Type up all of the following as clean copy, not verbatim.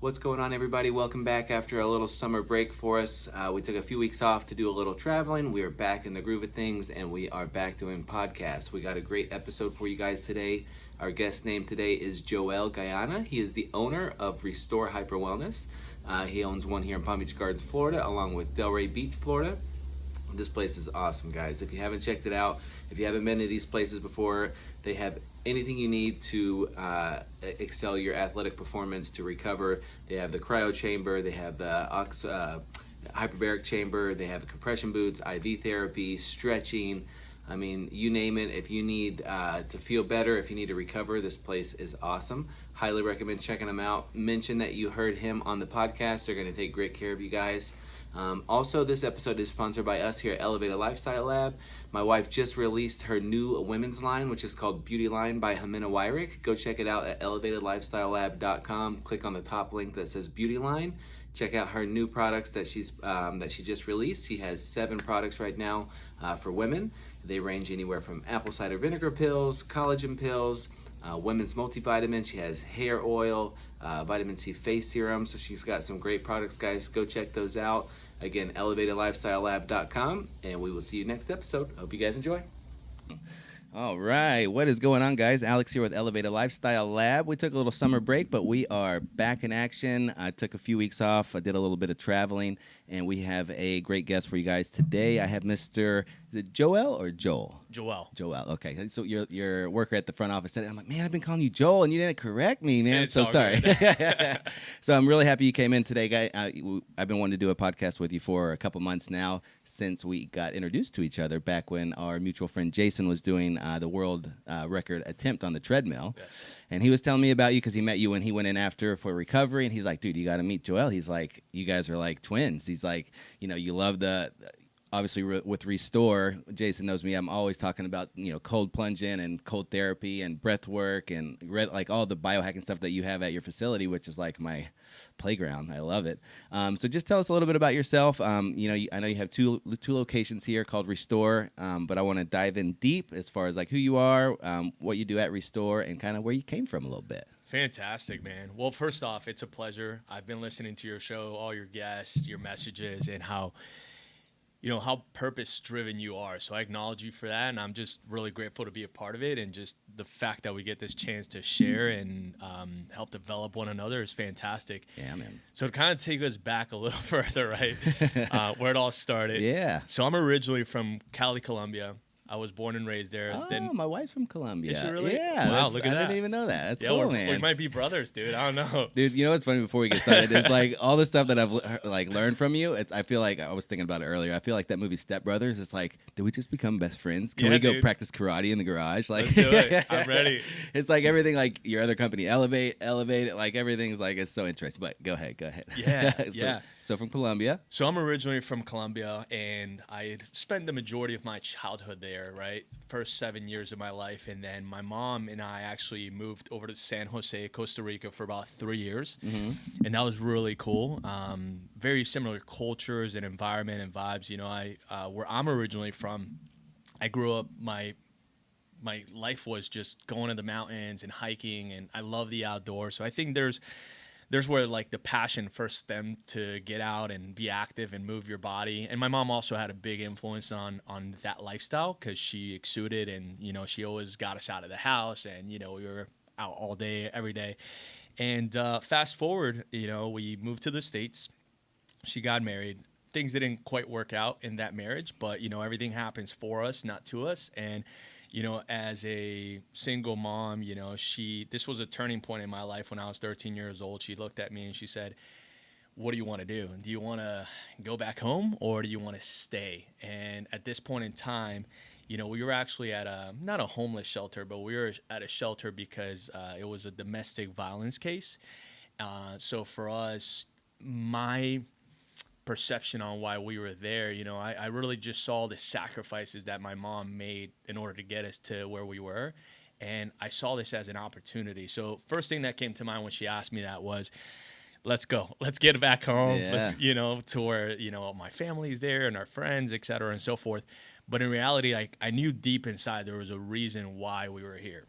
What's going on, everybody? Welcome back after a little summer break for us. We took a few weeks off to do a little traveling. We are back in the groove of things, and we are back doing podcasts. We got a great episode for you guys today. Our guest name today is Jhoel Gaona. He is the owner of Restore Hyper Wellness. He owns one here in Palm Beach Gardens, Florida, along with Delray Beach, Florida. This place is awesome, guys. If you haven't checked it out, if you haven't been to these places before, they have anything you need to excel your athletic performance, to recover. They have the cryo chamber, they have the hyperbaric chamber, they have compression boots, IV therapy, stretching. I mean, you name it. If you need to feel better, if you need to recover, this place is awesome. Highly recommend checking them out. Mention that you heard him on the podcast. They're going to take great care of you guys. Also, this episode is sponsored by us here at Elevated Lifestyle Lab. My wife just released her new women's line, which is called Beauty Line by Jimena Wyrick. Go check it out at elevatedlifestylelab.com. Click on the top link that says Beauty Line. Check out her new products that she just released. She has 7 products right now for women. They range anywhere from apple cider vinegar pills, collagen pills, women's multivitamin. She has hair oil, vitamin C face serum. So she's got some great products, guys. Go check those out. Again, elevatedlifestylelab.com, and we will see you next episode. Hope you guys enjoy. All right, what is going on, guys? Alex here with Elevated Lifestyle Lab. We took a little summer break, but we are back in action. I took a few weeks off. I did a little bit of traveling, and we have a great guest for you guys today. I have Mr. Is it Jhoel or Joel? Jhoel. Okay. So your worker at the front office said it. I'm like, man, I've been calling you Joel, and you didn't correct me, man. It's so sorry. So I'm really happy you came in today, guy. I've been wanting to do a podcast with you for a couple months now, since we got introduced to each other back when our mutual friend Jason was doing the world record attempt on the treadmill. Yes. And he was telling me about you because he met you when he went in after for recovery, and he's like, dude, you got to meet Jhoel. He's like, you guys are like twins. He's like, you love obviously with Restore. Jason knows me. I'm always talking about, cold plunging and cold therapy and breath work and like all the biohacking stuff that you have at your facility, which is like my playground. I love it. So just tell us a little bit about yourself. I know you have two locations here called Restore, but I want to dive in deep as far as like who you are, what you do at Restore, and kind of where you came from a little bit. Fantastic, man. Well, first off, it's a pleasure. I've been listening to your show, all your guests, your messages, and how purpose-driven you are. So I acknowledge you for that, and I'm just really grateful to be a part of it, and just the fact that we get this chance to share and help develop one another is fantastic. Yeah, man. So to kind of take us back a little further, right, where it all started. Yeah. So I'm originally from Cali, Colombia. I was born and raised there. Oh, my wife's from Colombia. Is she really? Yeah. Wow, look at that. I didn't even know that. That's yeah, cool, man. We might be brothers, dude. I don't know. Dude, you know what's funny before we get started is like all the stuff that I've learned from you. I feel like I was thinking about it earlier. I feel like that movie Step Brothers. It's like, did we just become best friends? Can we go practice karate in the garage? Like, let's do it. I'm ready. It's like everything, like your other company, Elevate, like everything's like, it's so interesting. But go ahead. Yeah, yeah. So from Colombia. So I'm originally from Colombia, and I had spent the majority of my childhood there, right? First 7 years of my life. And then my mom and I actually moved over to San Jose, Costa Rica for about 3 years. Mm-hmm. And that was really cool. Very similar cultures and environment and vibes. Where I'm originally from, I grew up, my life was just going to the mountains and hiking, and I love the outdoors. So I think there's where like the passion first stemmed to get out and be active and move your body. And my mom also had a big influence on that lifestyle, because she exuded, and she always got us out of the house, and we were out all day every day. And fast forward, we moved to the States. She got married. Things didn't quite work out in that marriage, but everything happens for us, not to us. And as a single mom, this was a turning point in my life when I was 13 years old. She looked at me and she said, what do you want to do? Do you want to go back home, or do you want to stay? And at this point in time, we were actually at not a homeless shelter, but we were at a shelter because it was a domestic violence case. So for us, my perception on why we were there, I really just saw the sacrifices that my mom made in order to get us to where we were, and I saw this as an opportunity. So first thing that came to mind when she asked me that was, let's go, let's get back home. Yeah. Let's, to where my family's there and our friends, et cetera, and so forth. But in reality, I knew deep inside there was a reason why we were here.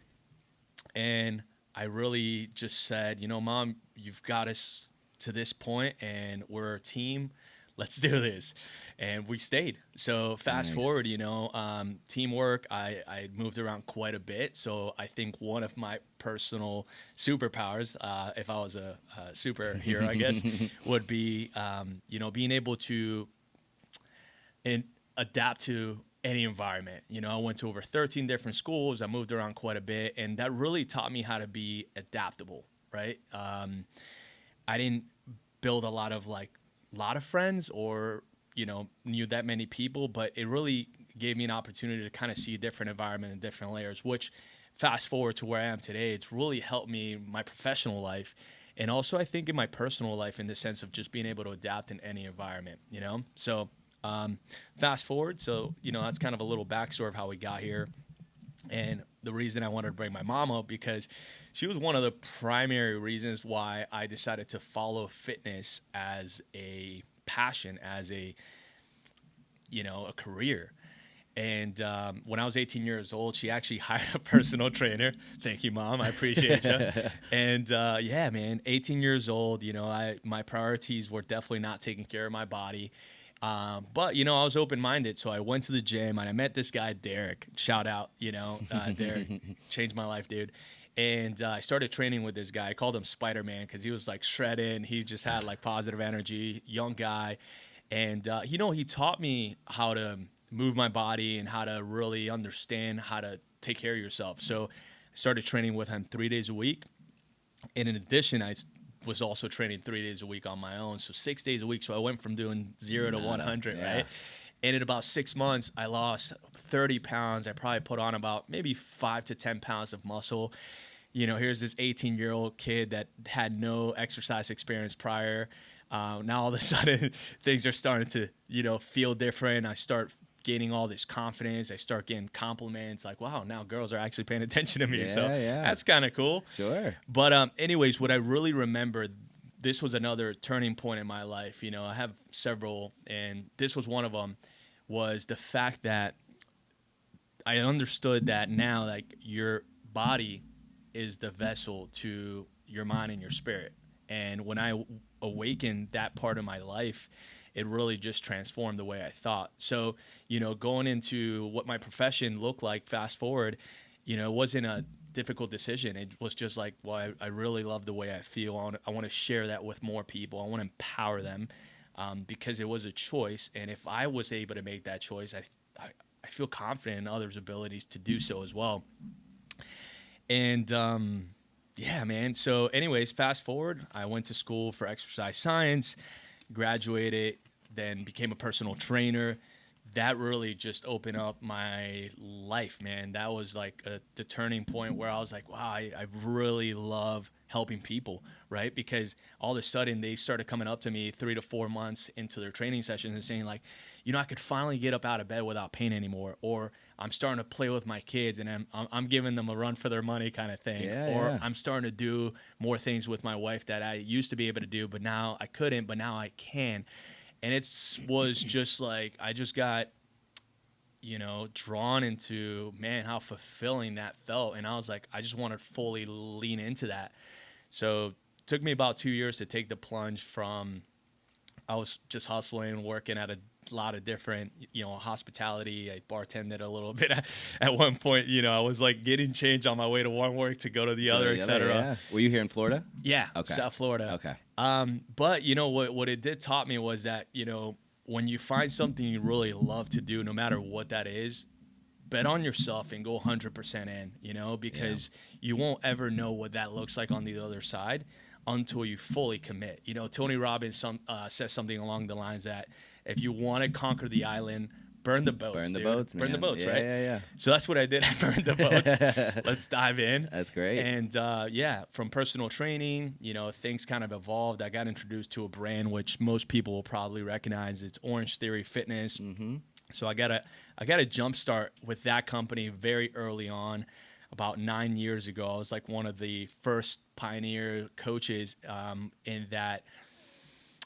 And I really just said, Mom, you've got us to this point, and we're a team. Let's do this. And we stayed. So fast forward, Nice. teamwork, I moved around quite a bit. So I think one of my personal superpowers, if I was a superhero, I guess, would be, being able to adapt to any environment. I went to over 13 different schools. I moved around quite a bit, and that really taught me how to be adaptable, right? I didn't build a lot of friends or, knew that many people, but it really gave me an opportunity to kind of see a different environment and different layers, which fast forward to where I am today, it's really helped me in my professional life. And also I think in my personal life, in the sense of just being able to adapt in any environment, So fast forward. So, that's kind of a little backstory of how we got here. And the reason I wanted to bring my mom up, because she was one of the primary reasons why I decided to follow fitness as a passion, as a career. And when I was 18 years old, she actually hired a personal trainer. Thank you, Mom. I appreciate you. And yeah, man, 18 years old, my priorities were definitely not taking care of my body. But, I was open-minded. So I went to the gym and I met this guy, Derek. Shout out, Derek. Changed my life, dude. And I started training with this guy. I called him Spider-Man because he was like shredded. He just had like positive energy, young guy. And, he taught me how to move my body and how to really understand how to take care of yourself. So I started training with him 3 days a week. And in addition, I was also training 3 days a week on my own. So 6 days a week. So I went from doing 0 to 100, right? And in about 6 months, I lost 30 pounds. I probably put on about maybe 5 to 10 pounds of muscle. Here's this 18-year-old kid that had no exercise experience prior. Now all of a sudden things are starting to, feel different. I start gaining all this confidence. I start getting compliments like, wow, now girls are actually paying attention to me. So that's kind of cool. Sure. But anyways, what I really remember, this was another turning point in my life. I have several, and this was one of them, was the fact that I understood that now, like, your body is the vessel to your mind and your spirit. And when I awakened that part of my life, it really just transformed the way I thought. So, going into what my profession looked like, fast forward, it wasn't a difficult decision. It was just like, well, I really love the way I feel. I want to share that with more people. I want to empower them, because it was a choice. And if I was able to make that choice, I feel confident in others' abilities to do so as well. And yeah, man. So anyways, fast forward, I went to school for exercise science, graduated, then became a personal trainer. That really just opened up my life, man. That was like the turning point where I was like, wow, I really love helping people, right? Because all of a sudden they started coming up to me 3 to 4 months into their training sessions and saying like, I could finally get up out of bed without pain anymore, or I'm starting to play with my kids and I'm giving them a run for their money kind of thing, or I'm starting to do more things with my wife that I used to be able to do, but now I couldn't, but now I can. And it was just like, I just got, drawn into, man, how fulfilling that felt. And I was like, I just want to fully lean into that. So it took me about 2 years to take the plunge from, I was just hustling, working at a lot of different, hospitality. I bartended a little bit at one point. I was like getting change on my way to one work to go to the other, etc. Yeah. Were you here in Florida? Yeah, okay. South Florida. Okay. But what it did taught me was that, when you find something you really love to do, no matter what that is, bet on yourself and go 100% in, because you won't ever know what that looks like on the other side until you fully commit. Tony Robbins says something along the lines that if you want to conquer the island, burn the boats. Burn the dude. boats, Burn the man. boats, right? Yeah. So that's what I did. I burned the boats. Let's dive in. That's great. And from personal training, things kind of evolved. I got introduced to a brand which most people will probably recognize. It's Orange Theory Fitness. Mm-hmm. So I got a jump start with that company very early on. About 9 years ago, I was like one of the first pioneer coaches in that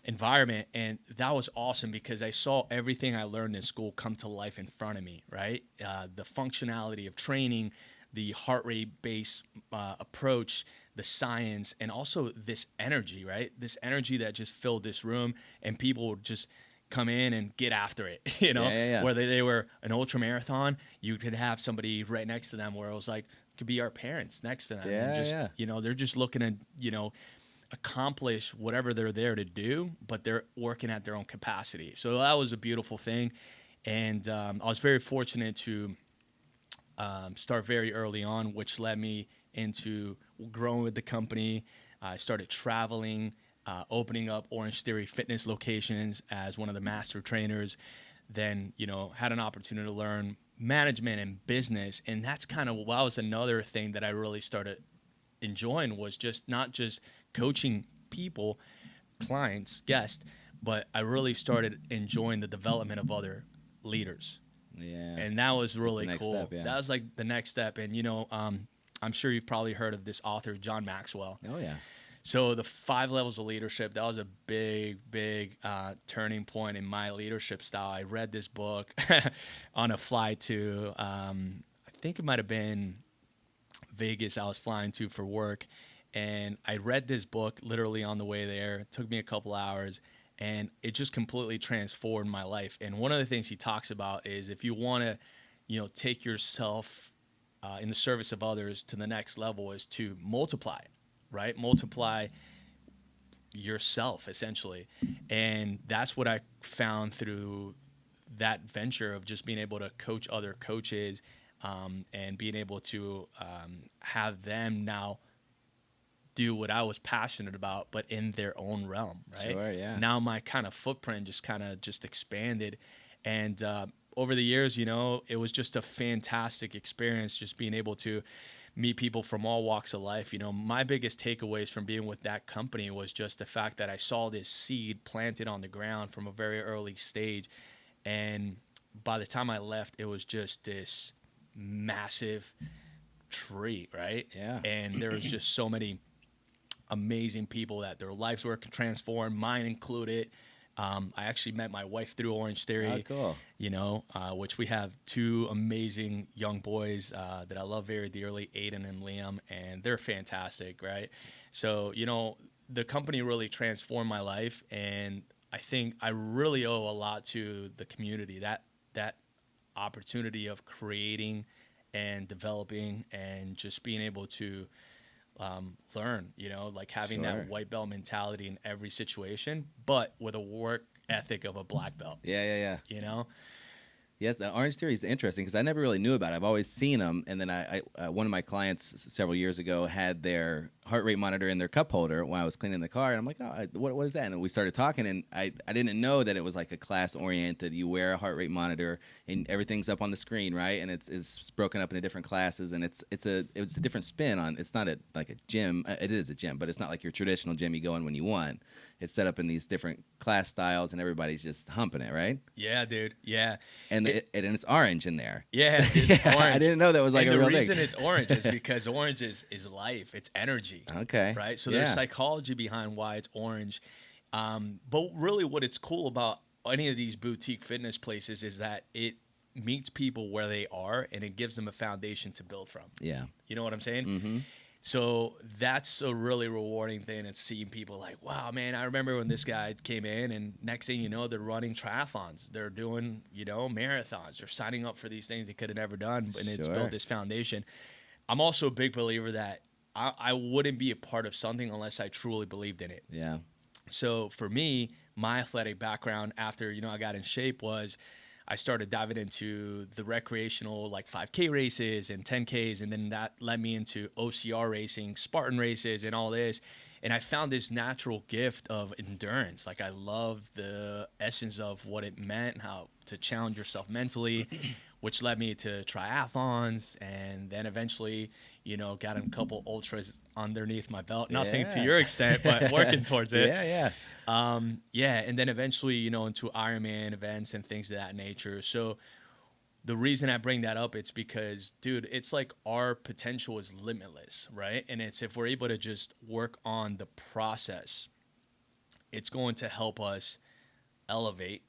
environment, and that was awesome because I saw everything I learned in school come to life in front of me, right? The functionality of training, the heart rate based approach, the science, and also this energy, right? This energy that just filled this room, and people would just come in and get after it, Yeah. whether they were an ultra marathon, you could have somebody right next to them where it was like, could be our parents next to them. And just, they're just looking to, accomplish whatever they're there to do, but they're working at their own capacity. So that was a beautiful thing. And I was very fortunate to start very early on, which led me into growing with the company. I started traveling, opening up Orange Theory fitness locations as one of the master trainers. Then, had an opportunity to learn management and business. And that's kind of, that was another thing that I really started enjoying, was just not just coaching people, clients, guests, but I really started enjoying the development of other leaders. Yeah. And that was really cool. Step, yeah. That was like the next step. And, I'm sure you've probably heard of this author, John Maxwell. Oh, yeah. So the 5 levels of leadership, that was a big turning point in my leadership style. I read this book on a flight to, I think it might have been Vegas I was flying to for work. And I read this book literally on the way there. It took me a couple hours, and it just completely transformed my life. And one of the things he talks about is if you want to, take yourself in the service of others to the next level, is to multiply, right? Multiply yourself, essentially. And that's what I found through that venture of just being able to coach other coaches, and being able to have them now do what I was passionate about, but in their own realm, right? Sure, yeah. Now my kind of footprint just expanded. And over the years, it was just a fantastic experience, just being able to meet people from all walks of life. My biggest takeaways from being with that company was just the fact that I saw this seed planted on the ground from a very early stage. And by the time I left, it was just this massive tree, right? Yeah. And there was just so many amazing people that their lives were transformed, mine included. I actually met my wife through Orange Theory. Oh, cool. Which we have 2 amazing young boys that I love very dearly, Aiden and Liam, and they're fantastic, right? So, the company really transformed my life, and I think I really owe a lot to the community, that opportunity of creating and developing and just being able to learn, like having that white belt mentality in every situation, but with a work ethic of a black belt. Yeah. Yes, the Orange Theory is interesting because I never really knew about it. I've always seen them, and then I one of my clients several years ago had their heart rate monitor in their cup holder while I was cleaning the car, and I'm like, oh, what is that? And we started talking, and I didn't know that it was like a class-oriented. You wear a heart rate monitor, and everything's up on the screen, right? And it's broken up into different classes, and it's a different spin on. It's not like a gym. It is a gym, but it's not like your traditional gym you go in when you want. It's set up in these different class styles, and everybody's just humping it, right? Yeah, dude. Yeah. And it's orange in there. Yeah, it's orange. I didn't know that was like and a real the thing. reason it's orange is because orange is life. It's energy. Okay. Right? So there's psychology behind why it's orange. But really what it's cool about any of these boutique fitness places is that it meets people where they are, and it gives them a foundation to build from. Yeah. You know what I'm saying? Mm-hmm. So that's a really rewarding thing, and seeing people like, wow, man, I remember when this guy came in, and next thing you know, they're running triathlons. They're doing, marathons. They're signing up for these things they could have never done, and it's built this foundation. I'm also a big believer that I wouldn't be a part of something unless I truly believed in it. Yeah. So for me, my athletic background after, I got in shape was I started diving into the recreational, like 5K races and 10Ks, and then that led me into OCR racing, Spartan races, and all this. And I found this natural gift of endurance. Like, I love the essence of what it meant, how to challenge yourself mentally, which led me to triathlons, and then eventually, got a couple ultras underneath my belt. Nothing to your extent, but working towards it. And then eventually, into Ironman events and things of that nature. So the reason I bring that up, it's because, dude, it's like our potential is limitless, right? And it's if we're able to just work on the process, it's going to help us elevate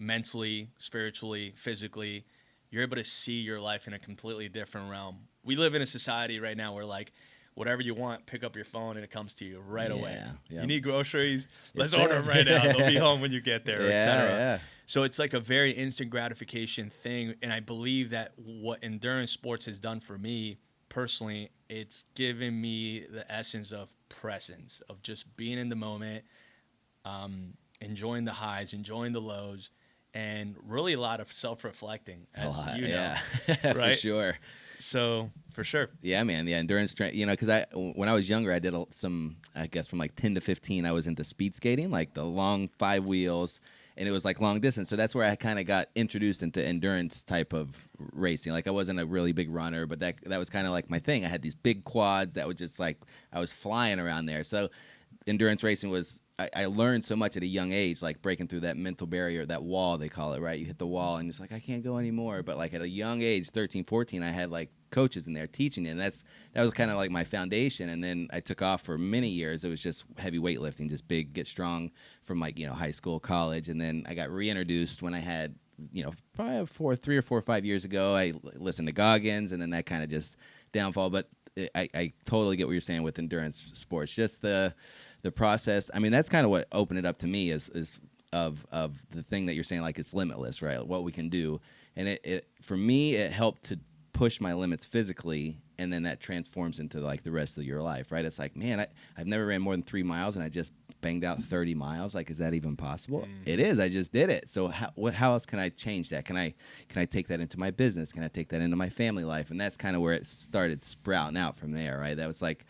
mentally, spiritually, physically. You're able to see your life in a completely different realm. We live in a society right now where, like, whatever you want, pick up your phone and it comes to you right away. Yeah. You need groceries? Yes, Let's order sir. them right now. They'll be home when you get there, etc. Yeah. So it's like a very instant gratification thing. And I believe that what endurance sports has done for me personally, it's given me the essence of presence, of just being in the moment, enjoying the highs, enjoying the lows, and really a lot of self-reflecting, as you know, right? For right? sure. So for sure. Yeah, man. Yeah, endurance training. You know, because when I was younger, I did some. I guess from like 10 to 15, I was into speed skating, like the long 5 wheels, and it was like long distance. So that's where I kind of got introduced into endurance type of racing. Like I wasn't a really big runner, but that was kind of like my thing. I had these big quads that would just like I was flying around there. So endurance racing was. I learned so much at a young age, like breaking through that mental barrier, that wall, they call it, right? You hit the wall and it's like, I can't go anymore. But like at a young age, 13, 14, I had like coaches in there teaching it. And that was kind of like my foundation. And then I took off for many years. It was just heavy weightlifting, just big, get strong from like, high school, college. And then I got reintroduced when I had, probably 3 or 4 or 5 years ago. I listened to Goggins and then that kind of just downfall. But I totally get what you're saying with endurance sports. Just the process. I mean, that's kind of what opened it up to me is of the thing that you're saying, like it's limitless, right? What we can do. And it for me, it helped to push my limits physically, and then that transforms into like the rest of your life, right? It's like, man, I've never ran more than 3 miles, and I just banged out 30 miles. Like, is that even possible? It is. I just did it. So how else can I change that? Can I take that into my business? Can I take that into my family life? And that's kind of where it started sprouting out from there, right? That was like,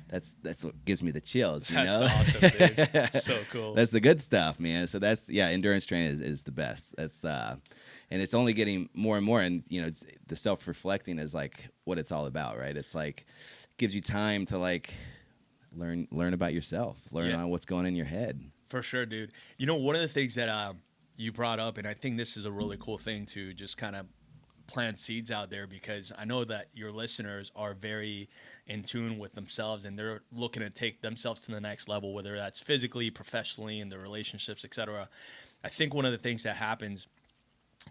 that's what gives me the chills, you know? That's awesome, dude. That's so cool. That's the good stuff, man. So endurance training is the best. That's and it's only getting more and more. And it's, the self-reflecting is like what it's all about, right? It's like gives you time to like learn about yourself, learn on what's going in your head. For sure, dude. One of the things that you brought up, and I think this is a really cool thing to just kind of plant seeds out there, because I know that your listeners are very in tune with themselves and they're looking to take themselves to the next level, whether that's physically, professionally, in their relationships, etc. I think one of the things that happens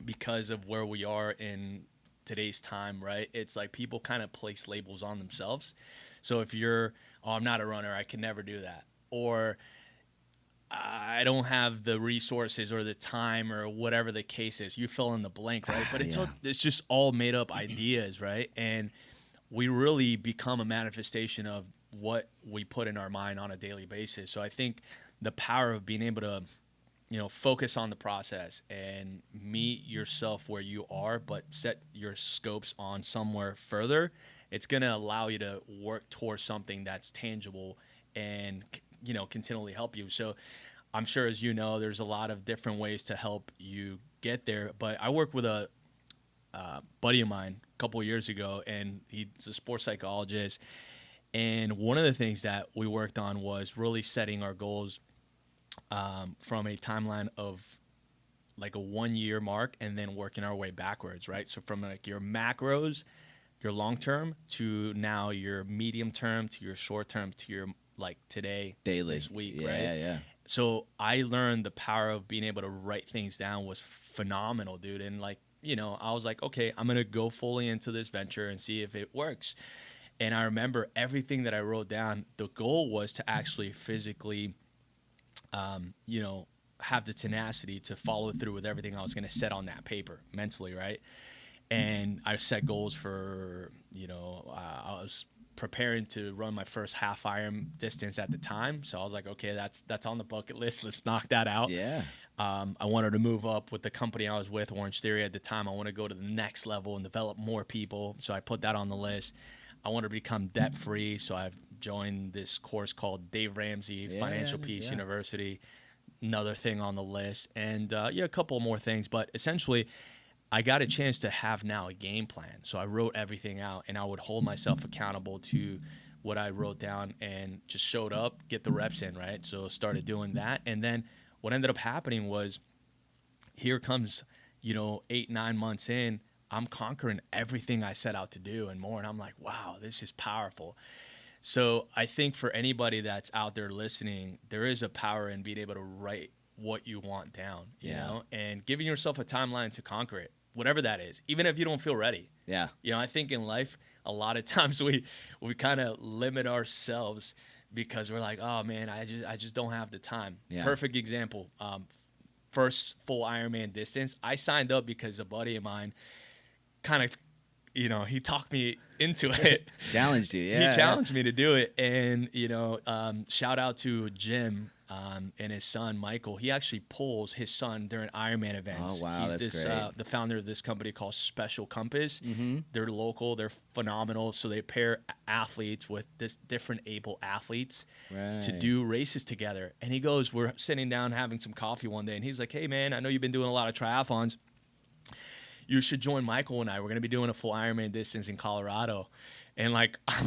because of where we are in today's time, right? It's like people kind of place labels on themselves. So if you're, I'm not a runner, I can never do that. Or I don't have the resources or the time or whatever the case is. You fill in the blank, right? But it's just all made up ideas, right? And we really become a manifestation of what we put in our mind on a daily basis. So I think the power of being able to, focus on the process and meet yourself where you are, but set your scopes on somewhere further, it's going to allow you to work towards something that's tangible and, continually help you. So I'm sure, as you know, there's a lot of different ways to help you get there. But I worked with a buddy of mine a couple of years ago, and he's a sports psychologist. And one of the things that we worked on was really setting our goals from a timeline of like a 1-year mark, and then working our way backwards, right? So from like your macros, your long term, to now your medium term, to your short term, to your like today, daily, this week, right? Yeah. So I learned the power of being able to write things down was phenomenal, dude. And like, I was like, okay, I'm going to go fully into this venture and see if it works. And I remember everything that I wrote down, the goal was to actually physically, have the tenacity to follow through with everything I was going to set on that paper mentally, right? And I set goals for, I was preparing to run my first half Iron distance at the time. So I was like, okay, that's on the bucket list. Let's knock that out. Yeah. I wanted to move up with the company I was with, Orange Theory at the time. I want to go to the next level and develop more people. So I put that on the list. I want to become debt free. So I've joined this course called Dave Ramsey Financial Peace University. Another thing on the list. And a couple more things. But essentially, I got a chance to have now a game plan. So I wrote everything out, and I would hold myself accountable to what I wrote down and just showed up, get the reps in, right? So started doing that. And then what ended up happening was, here comes, 8-9 months in, I'm conquering everything I set out to do and more. And I'm like, wow, this is powerful. So I think for anybody that's out there listening, there is a power in being able to write what you want down, you know, and giving yourself a timeline to conquer it, whatever that is, even if you don't feel ready. Yeah. I think in life, a lot of times we kind of limit ourselves because we're like, oh man, I just don't have the time. Yeah. Perfect example. First full Ironman distance, I signed up because a buddy of mine kind of, he talked me into it. Challenged you, yeah. He challenged me to do it, and shout out to Jim and his son Michael. He actually pulls his son during Ironman events. Oh wow, He's that's the founder of this company called Special Compass. Mm-hmm. They're local, they're phenomenal. So they pair athletes with this different able athletes to do races together. And he goes, we're sitting down having some coffee one day, and he's like, hey man, I know you've been doing a lot of triathlons. You should join Michael and I. We're going to be doing a full Ironman distance in Colorado. And I'm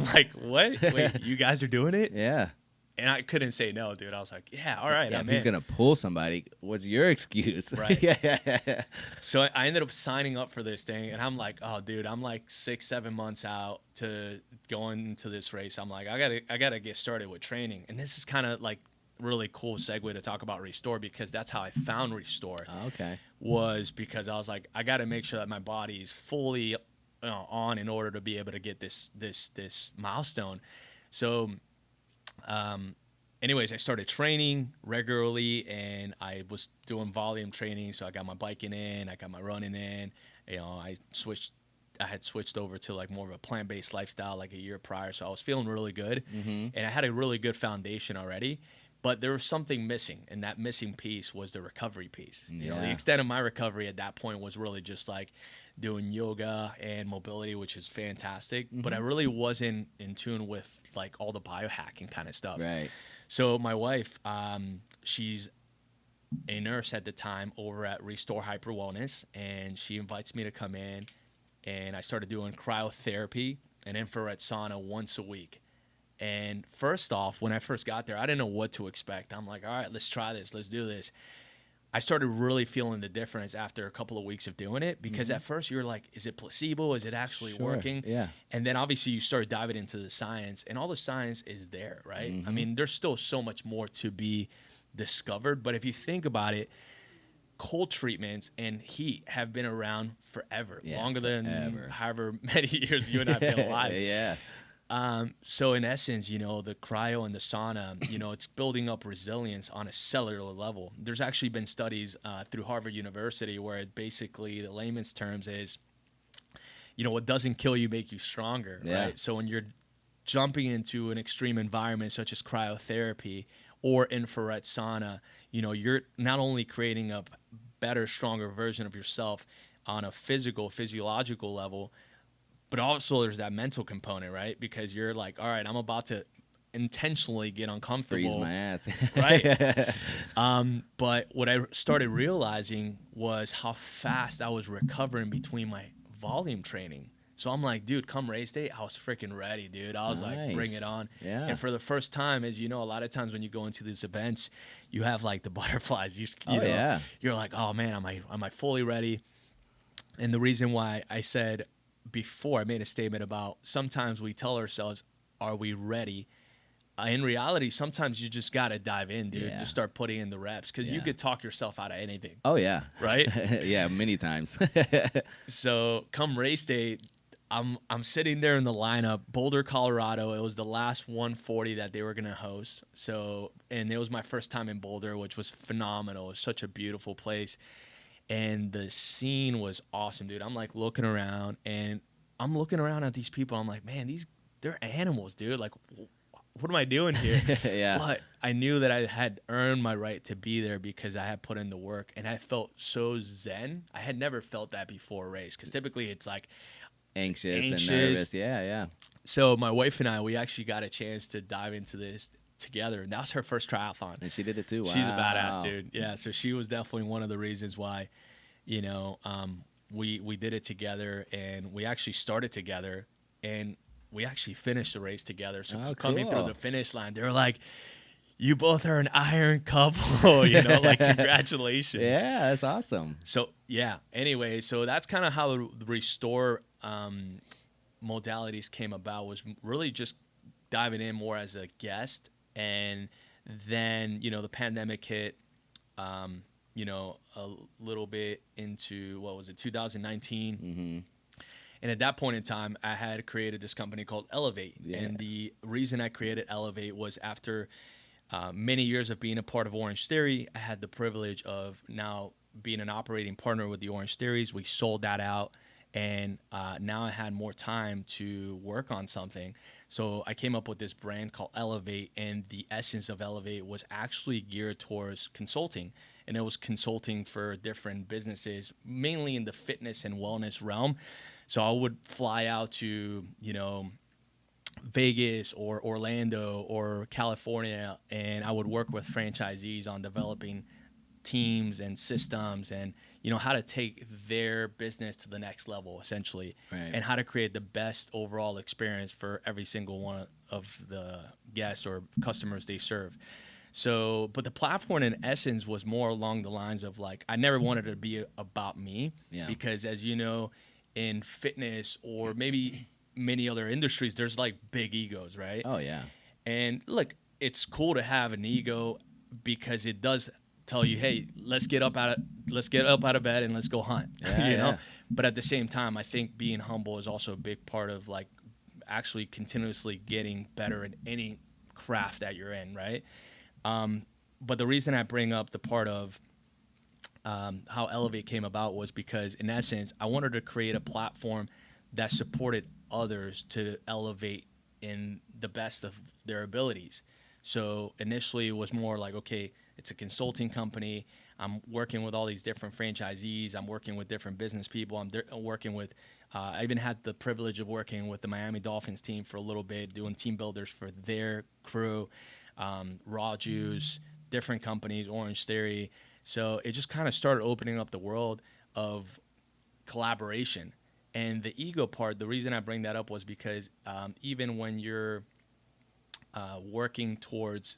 like, what? Wait, you guys are doing it? Yeah. And I couldn't say no, dude. I was like, yeah, all right, Yeah, I'm if he's in. going to pull somebody, what's your excuse? Right. Yeah. So I ended up signing up for this thing, and I'm like, oh, dude, I'm like 6-7 months out to going into this race. I'm like, I gotta get started with training. And this is kind of like really cool segue to talk about Restore, because that's how I found Restore. Oh, okay. Was because I was like, I got to make sure that my body is fully on in order to be able to get this milestone. So, anyways, I started training regularly, and I was doing volume training. So I got my biking in, I got my running in. I had switched over to like more of a plant-based lifestyle like a year prior. So I was feeling really good, and I had a really good foundation already. But there was something missing, and that missing piece was the recovery piece. Yeah. The extent of my recovery at that point was really just like doing yoga and mobility, which is fantastic. But I really wasn't in tune with like all the biohacking kind of stuff. Right. So my wife, she's a nurse at the time over at Restore Hyper Wellness, and she invites me to come in, and I started doing cryotherapy and infrared sauna once a week. And first off, when I first got there, I didn't know what to expect. I'm like, all right, let's try this. Let's do this. I started really feeling the difference after a couple of weeks of doing it, because at first you're like, is it placebo? Is it actually working? Yeah. And then obviously you start diving into the science, and all the science is there, right? I mean, there's still so much more to be discovered. But if you think about it, cold treatments and heat have been around forever, longer than however many years you and I have been alive. Yeah. So in essence, the cryo and the sauna, it's building up resilience on a cellular level. There's actually been studies through Harvard University where it basically, the layman's terms is, what doesn't kill you make you stronger, right? So when you're jumping into an extreme environment such as cryotherapy or infrared sauna, you're not only creating a better, stronger version of yourself on a physiological level, but also there's that mental component, right? Because you're like, all right, I'm about to intentionally get uncomfortable. Freeze my ass. Right. But what I started realizing was how fast I was recovering between my volume training. So I'm like, dude, come race day, I was freaking ready, dude. I was like, bring it on. Yeah. And for the first time, as you know, a lot of times when you go into these events, you have like the butterflies. You know, you're like, oh man, am I fully ready? And the reason why I said before, I made a statement about sometimes we tell ourselves, are we ready? In reality, sometimes you just got to dive in, dude. Just start putting in the reps, because you could talk yourself out of anything. Oh, yeah. Right? Yeah, many times. So come race day, I'm sitting there in the lineup, Boulder, Colorado. It was the last 140 that they were going to host. So, and it was my first time in Boulder, which was phenomenal. It was such a beautiful place. And the scene was awesome, dude. I'm like looking around, and I'm looking around at these people. I'm like, man, they're animals, dude. Like, what am I doing here? Yeah. But I knew that I had earned my right to be there because I had put in the work, and I felt so zen. I had never felt that before a race, because typically it's like anxious and nervous. Yeah. So my wife and I, we actually got a chance to dive into this together, and that was her first triathlon. And she did it too. Wow. She's a badass, dude. Yeah, so she was definitely one of the reasons why, we did it together, and we actually started together, and we actually finished the race together. So coming through the finish line, they were like, you both are an iron couple, like congratulations. Yeah, that's awesome. So yeah, anyway, so that's kind of how the Restore modalities came about, was really just diving in more as a guest. And then, the pandemic hit, a little bit into, 2019. And at that point in time, I had created this company called Elevate. Yeah. And the reason I created Elevate was after many years of being a part of Orange Theory, I had the privilege of now being an operating partner with the Orange Theories. We sold that out, and now I had more time to work on something. So I came up with this brand called Elevate, and the essence of Elevate was actually geared towards consulting. And it was consulting for different businesses, mainly in the fitness and wellness realm. So I would fly out to, Vegas or Orlando or California, and I would work with franchisees on developing teams and systems and how to take their business to the next level, essentially, Right. and how to create the best overall experience for every single one of the guests or customers they serve. So, but the platform in essence was more along the lines of like, I never wanted it to be about me, Yeah. because as you know, in fitness or maybe many other industries, there's like big egos, right? Oh yeah. And look, it's cool to have an ego because it does tell you, hey, let's get up out of bed and let's go hunt. Yeah, you know. yeah. But at the same time, I think being humble is also a big part of like actually continuously getting better in any craft that you're in, right? But the reason I bring up the part of how Elevate came about was because, in essence, I wanted to create a platform that supported others to elevate in the best of their abilities. So initially, it was more like, okay, it's a consulting company. I'm working with all these different franchisees. I'm working with different business people. I'm working with, I even had the privilege of working with the Miami Dolphins team for a little bit, doing team builders for their crew. Raw Juice, different companies, Orange Theory. So it just kind of started opening up the world of collaboration. And the ego part, the reason I bring that up was because even when you're working towards,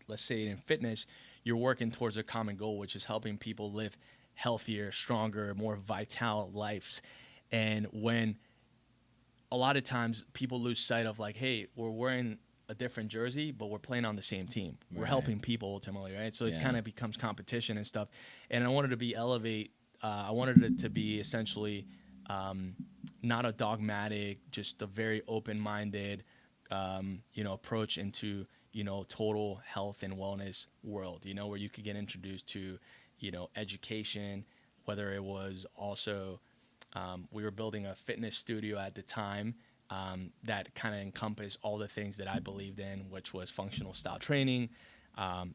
let's say in fitness, you're working towards a common goal, which is helping people live healthier, stronger, more vital lives. And when a lot of times people lose sight of like, hey, we're wearing a different jersey, but we're playing on the same team. We're Right. helping people ultimately, right? So it's Yeah. kind of becomes competition and stuff. And I wanted to be Elevate. I wanted it to be essentially not a dogmatic, just a very open-minded, approach into, total health and wellness world, where you could get introduced to, education, whether it was also, we were building a fitness studio at the time that kind of encompassed all the things that I believed in, which was functional style training,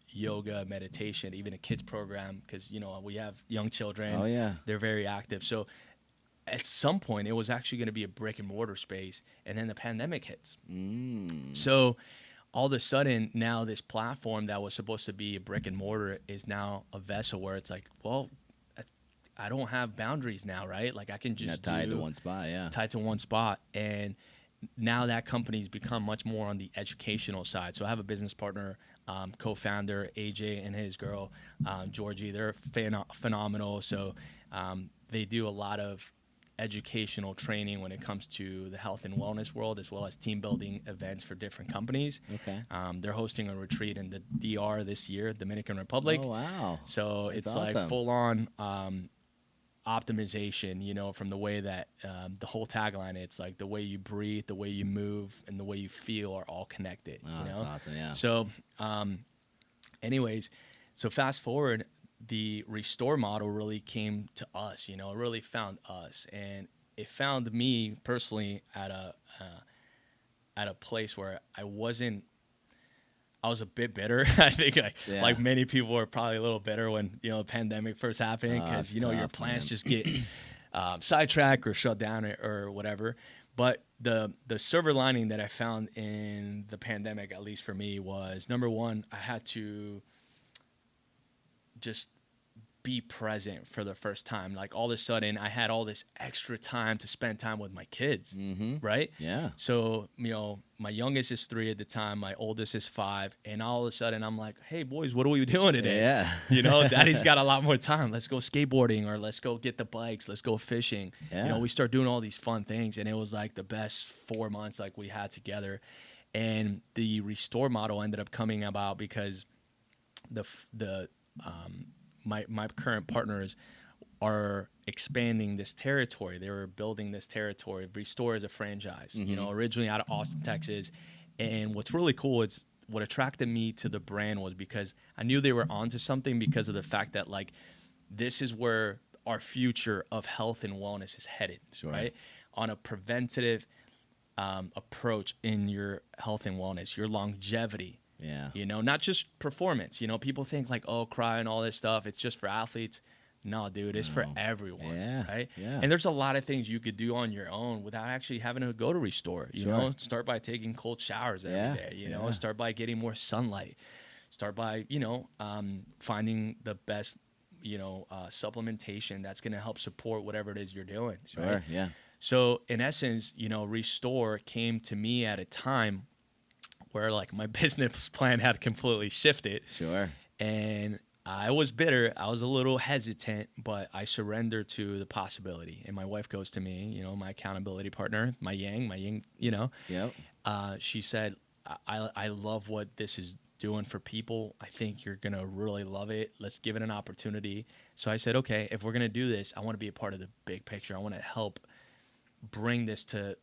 yoga, meditation, even a kids program, because we have young children. Oh yeah. They're very active. So at some point, it was actually going to be a brick and mortar space, and then the pandemic hits. So all of a sudden, now this platform that was supposed to be a brick and mortar is now a vessel where it's like, well, I don't have boundaries now, right? Like I can just tied to one spot, yeah. Tied to one spot. And now that company's become much more on the educational side. So I have a business partner, co-founder, AJ, and his girl, Georgie. They're phenomenal. So they do a lot of educational training when it comes to the health and wellness world, as well as team building events for different companies. Okay. They're hosting a retreat in the DR this year, Dominican Republic. Oh wow. So That's it's awesome. like full on optimization, from the way that the whole tagline, it's like the way you breathe, the way you move, and the way you feel are all connected. Oh, that's awesome, yeah. So anyways, so fast forward, the Restore model really came to us, it really found us, and it found me personally at a place where I was a bit bitter. I think like many people were probably a little bitter when, the pandemic first happened, because, your tough, plans man. just get sidetracked or shut down or whatever. But the silver lining that I found in the pandemic, at least for me, was number one, I had to just be present for the first time. Like all of a sudden I had all this extra time to spend time with my kids. Right? Yeah. So, my youngest is 3 at the time, my oldest is 5, and all of a sudden I'm like, hey boys, what are we doing today? Yeah. Daddy's got a lot more time. Let's go skateboarding, or let's go get the bikes. Let's go fishing. Yeah. We start doing all these fun things, and it was like the best 4 months like we had together. And the Restore model ended up coming about because my current partners are expanding this territory. They were building this territory. Restore is a franchise, you know, originally out of Austin, Texas. And what's really cool is what attracted me to the brand was because I knew they were onto something because of the fact that, like, this is where our future of health and wellness is headed, right? On a preventative approach in your health and wellness, your longevity. Yeah. You know, not just performance. You know, people think like, oh, cry and all this stuff, it's just for athletes. No, dude, it's for everyone, right? Yeah. And there's a lot of things you could do on your own without actually having to go to Restore. You know, start by taking cold showers every day. You know, start by getting more sunlight. Start by, you know, finding the best, you know, supplementation that's going to help support whatever it is you're doing. Right? Yeah. So in essence, you know, Restore came to me at a time where, like, my business plan had completely shifted. And I was bitter. I was a little hesitant, but I surrendered to the possibility. And my wife goes to me, you know, my accountability partner, my yang, you know. She said, I love what this is doing for people. I think you're going to really love it. Let's give it an opportunity. So I said, okay, if we're going to do this, I want to be a part of the big picture. I want to help bring this to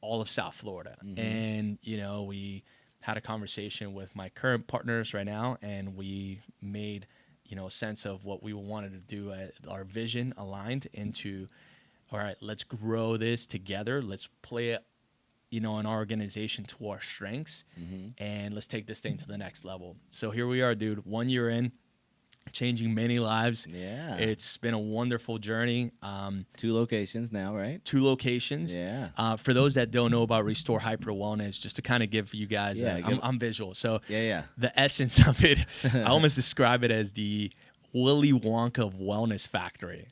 all of South Florida. And, you know, we had a conversation with my current partners right now, and we made, you know, a sense of what we wanted to do, our vision aligned into, all right, let's grow this together. Let's play it, you know, an organization to our strengths, and let's take this thing to the next level. So here we are, dude, 1 year in, changing many lives. It's been a wonderful journey. 2 locations now, right? 2 locations. For those that don't know about Restore Hyper Wellness, just to kind of give you guys, I'm visual. So the essence of it, I almost describe it as the Willy Wonka of Wellness Factory.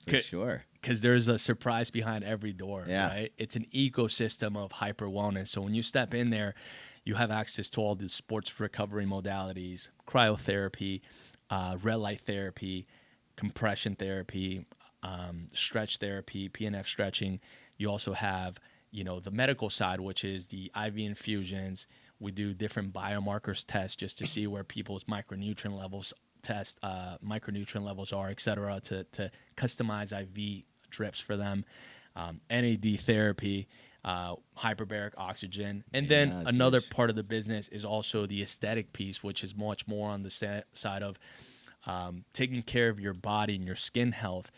For sure. Because there's a surprise behind every door, right? It's an ecosystem of hyper wellness. So when you step in there, you have access to all the sports recovery modalities, cryotherapy, red light therapy, compression therapy, stretch therapy, PNF stretching. You also have, you know, the medical side, which is the IV infusions. We do different biomarkers tests just to see where people's micronutrient levels are, et cetera, to customize IV drips for them. NAD therapy, hyperbaric oxygen. And then another part of the business is also the aesthetic piece, which is much more on the side of taking care of your body and your skin health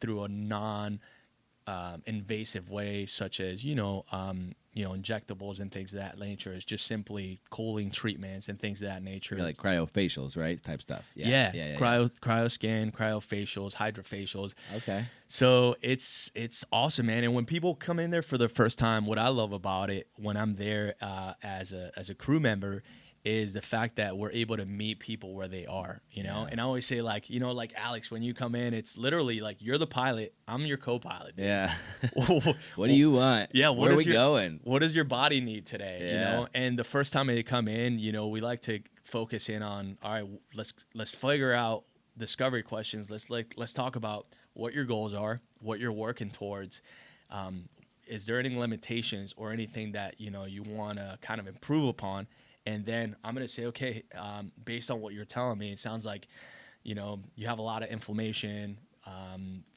through a non-invasive way, such as, injectables and things of that nature. Is just simply cooling treatments and things of that nature. Yeah, like cryofacials, right? Type stuff. Cryo scan, cryofacials, hydrofacials. Okay. So it's awesome, man. And when people come in there for the first time, what I love about it when I'm there as a crew member is the fact that we're able to meet people where they are, you know? Yeah. And I always say, like Alex, when you come in, it's literally like you're the pilot, I'm your co-pilot. Dude. Yeah. What do you want? Yeah. Where are we going? What does your body need today? Yeah. You know? And the first time they come in, you know, we like to focus in on, all right, let's figure out discovery questions. Let's talk about what your goals are, what you're working towards. Is there any limitations or anything that, you know, you want to kind of improve upon? And then I'm going to say, okay, based on what you're telling me, it sounds like, you know, you have a lot of inflammation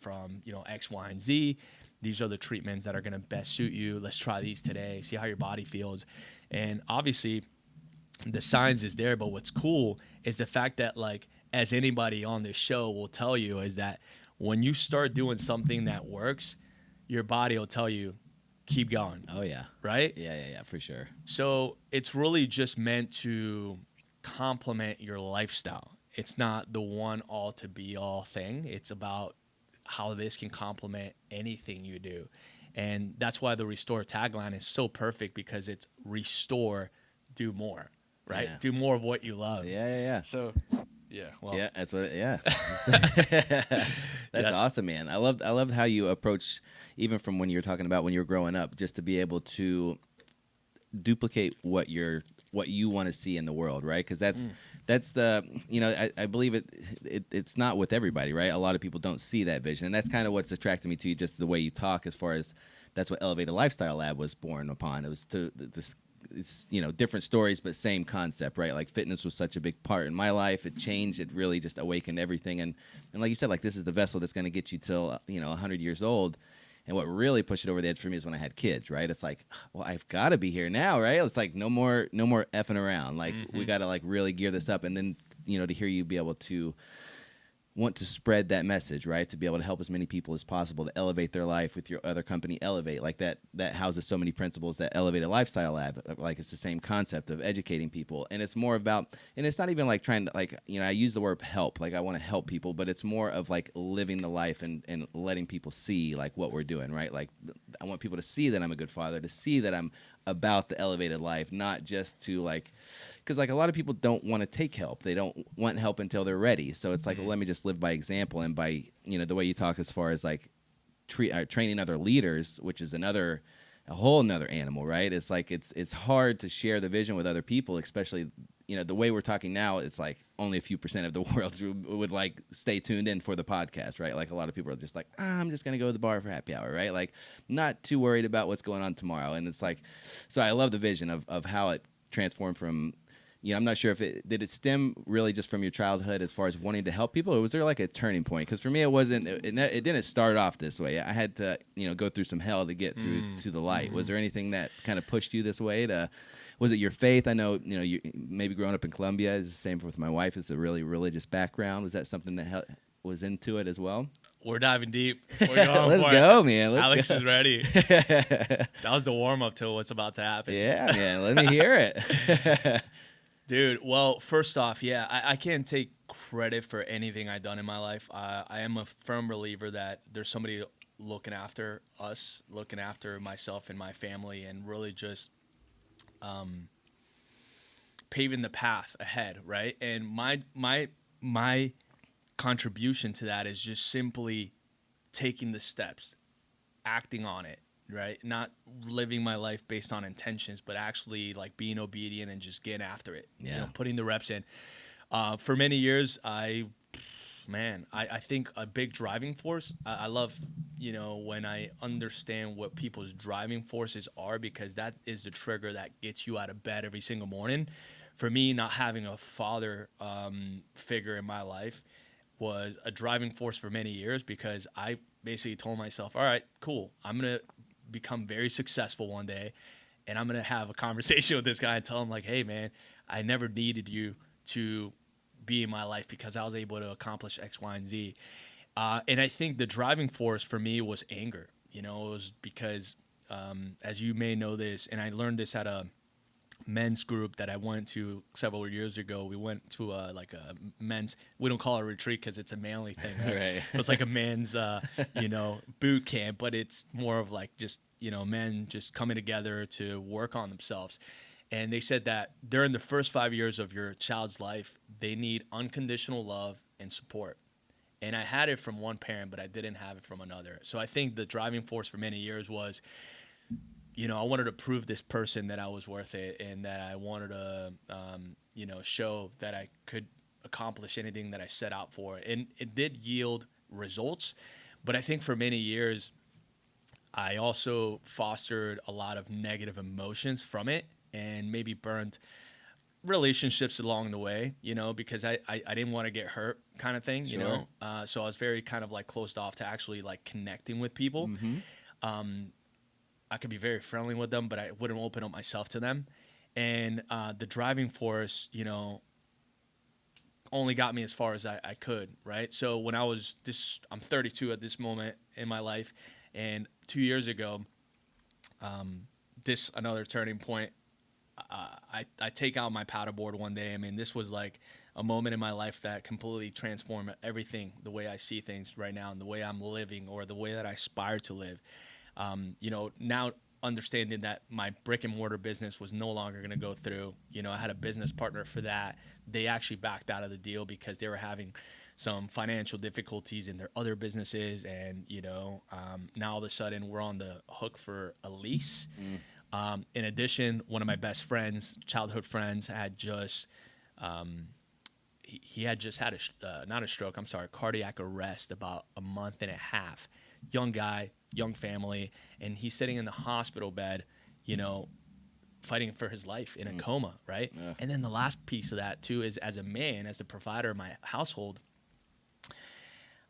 from, you know, X, Y, and Z. These are the treatments that are going to best suit you. Let's try these today, see how your body feels. And obviously the science is there, but what's cool is the fact that, like, as anybody on this show will tell you, is that when you start doing something that works, your body will tell you, keep going. Oh, yeah. Right? Yeah, for sure. So it's really just meant to complement your lifestyle. It's not the one all to be all thing. It's about how this can complement anything you do. And that's why the Restore tagline is so perfect, because it's restore, do more, right? Yeah. Do more of what you love. Yeah. So, well. Yeah, that's what. That's awesome, man. I love how you approach, even from when you were talking about when you were growing up, just to be able to duplicate what you want to see in the world, right? Because that's the, you know, I believe it's not with everybody, right? A lot of people don't see that vision, and that's kind of what's attracted me to you, just the way you talk. As far as that's what Elevated Lifestyle Lab was born upon. It was to this it's, different stories, but same concept, right? Like fitness was such a big part in my life. It changed. It really just awakened everything. And like you said, like this is the vessel that's going to get you till, 100 years old. And what really pushed it over the edge for me is when I had kids, right? It's like, well, I've got to be here now, right? It's like no more effing around. Like we got to like really gear this up. And then, to hear you be able to want to spread that message, right? To be able to help as many people as possible to elevate their life with your other company, Elevate, like that houses so many principles that Elevated Lifestyle Lab. Like it's the same concept of educating people. And it's more about, and it's not even like trying to like, I use the word help, like I want to help people, but it's more of like living the life and letting people see like what we're doing, right? Like I want people to see that I'm a good father, to see that I'm about the elevated life, not just to like, because like a lot of people don't want to take help. They don't want help until they're ready. So it's like, well, let me just live by example. And by, the way you talk as far as like training other leaders, which is a whole nother animal, right? It's like, it's hard to share the vision with other people, especially, the way we're talking now, it's like only a few % of the world would like stay tuned in for the podcast, right? Like a lot of people are just like, I'm just going to go to the bar for happy hour, right? Like not too worried about what's going on tomorrow. And it's like, so I love the vision of how it transformed from, I'm not sure if did it stem really just from your childhood as far as wanting to help people, or was there like a turning point? Because for me, it wasn't, it didn't start off this way. I had to, go through some hell to get through to the light. Was there anything that kind of pushed you this way was it your faith? I know, you maybe growing up in Colombia is the same with my wife. It's a really religious background. Was that something that was into it as well? We're diving deep. We're going Let's for go, it. man. Alex is ready. That was the warm up to what's about to happen. Yeah, man. Let me hear it. Dude, well, first off, yeah, I can't take credit for anything I've done in my life. I am a firm believer that there's somebody looking after us, looking after myself and my family, and really just paving the path ahead, right? And my contribution to that is just simply taking the steps, acting on it, right? Not living my life based on intentions, but actually like being obedient and just getting after it. Yeah. Putting the reps in. For many years, I think a big driving force. I love, when I understand what people's driving forces are, because that is the trigger that gets you out of bed every single morning. For me, not having a father figure in my life was a driving force for many years, because I basically told myself, all right, cool, I'm going to become very successful one day, and I'm going to have a conversation with this guy and tell him like, hey, man, I never needed you to be in my life because I was able to accomplish X, Y, and Z. And I think the driving force for me was anger. It was because, as you may know this, and I learned this at a men's group that I went to several years ago. We went to a men's, we don't call it a retreat because it's a manly thing, right? It's like a man's, boot camp, but it's more of like just, men just coming together to work on themselves. And they said that during the first 5 years of your child's life, they need unconditional love and support. And I had it from one parent, but I didn't have it from another. So I think the driving force for many years was, I wanted to prove this person that I was worth it, and that I wanted to, show that I could accomplish anything that I set out for. And it did yield results. But I think for many years, I also fostered a lot of negative emotions from it, and maybe burned relationships along the way, because I didn't want to get hurt kind of thing, Sure. So I was very kind of like closed off to actually like connecting with people. Mm-hmm. I could be very friendly with them, but I wouldn't open up myself to them. And the driving force, only got me as far as I could, right? So when I'm 32 at this moment in my life, and 2 years ago, another turning point, I take out my paddleboard one day. I mean, this was like a moment in my life that completely transformed everything, the way I see things right now and the way I'm living, or the way that I aspire to live. Now understanding that my brick and mortar business was no longer going to go through, I had a business partner for that. They actually backed out of the deal because they were having some financial difficulties in their other businesses. And, now all of a sudden we're on the hook for a lease. In addition, one of my best friends, childhood friends, had just, he had just had cardiac arrest about a month and a half. Young guy, young family, and he's sitting in the hospital bed, fighting for his life in a coma, right? Yeah. And then the last piece of that too is, as a man, as the provider of my household,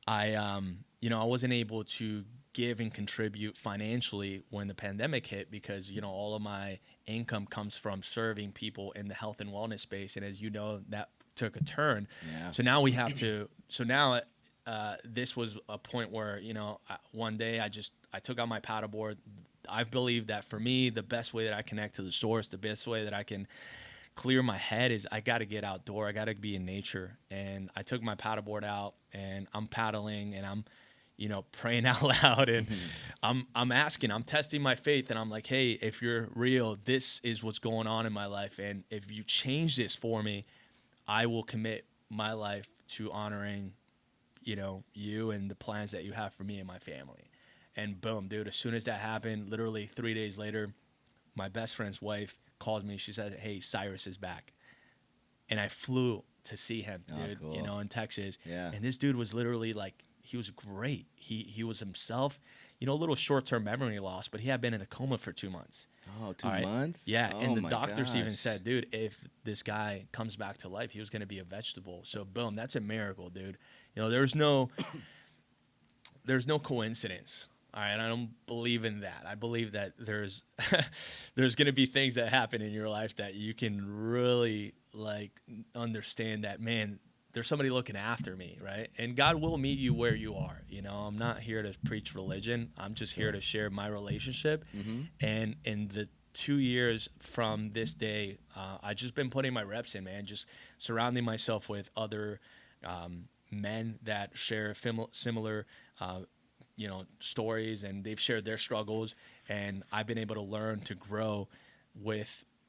I wasn't able to give and contribute financially when the pandemic hit, because all of my income comes from serving people in the health and wellness space, and as you know, that took a turn. Yeah. So now we have to. So now this was a point where one day I took out my paddleboard. I believe that for me, the best way that I connect to the source, the best way that I can clear my head is I got to get outdoor. I got to be in nature. And I took my paddleboard out and I'm paddling and I'm, praying out loud, and I'm asking, I'm testing my faith, and I'm like, hey, if you're real, this is what's going on in my life. And if you change this for me, I will commit my life to honoring, you and the plans that you have for me and my family. And boom, dude, as soon as that happened, literally 3 days later, my best friend's wife called me. She said, hey, Cyrus is back. And I flew to see him, dude, cool. in Texas. Yeah. And this dude was literally like, he was great. He was himself, a little short-term memory loss, but he had been in a coma for 2 months. Oh, 2 months? Yeah, Oh, and the my doctors even gosh. said, dude, if this guy comes back to life, he was going to be a vegetable. So boom, that's a miracle, dude. There's no coincidence. All right, I don't believe in that. I believe that there's going to be things that happen in your life that you can really understand that, man, there's somebody looking after me, right? And God will meet you where you are. I'm not here to preach religion. I'm just here to share my relationship. Mm-hmm. And in the 2 years from this day, I've just been putting my reps in, man, just surrounding myself with other men that share similar stories, and they've shared their struggles, and I've been able to learn to grow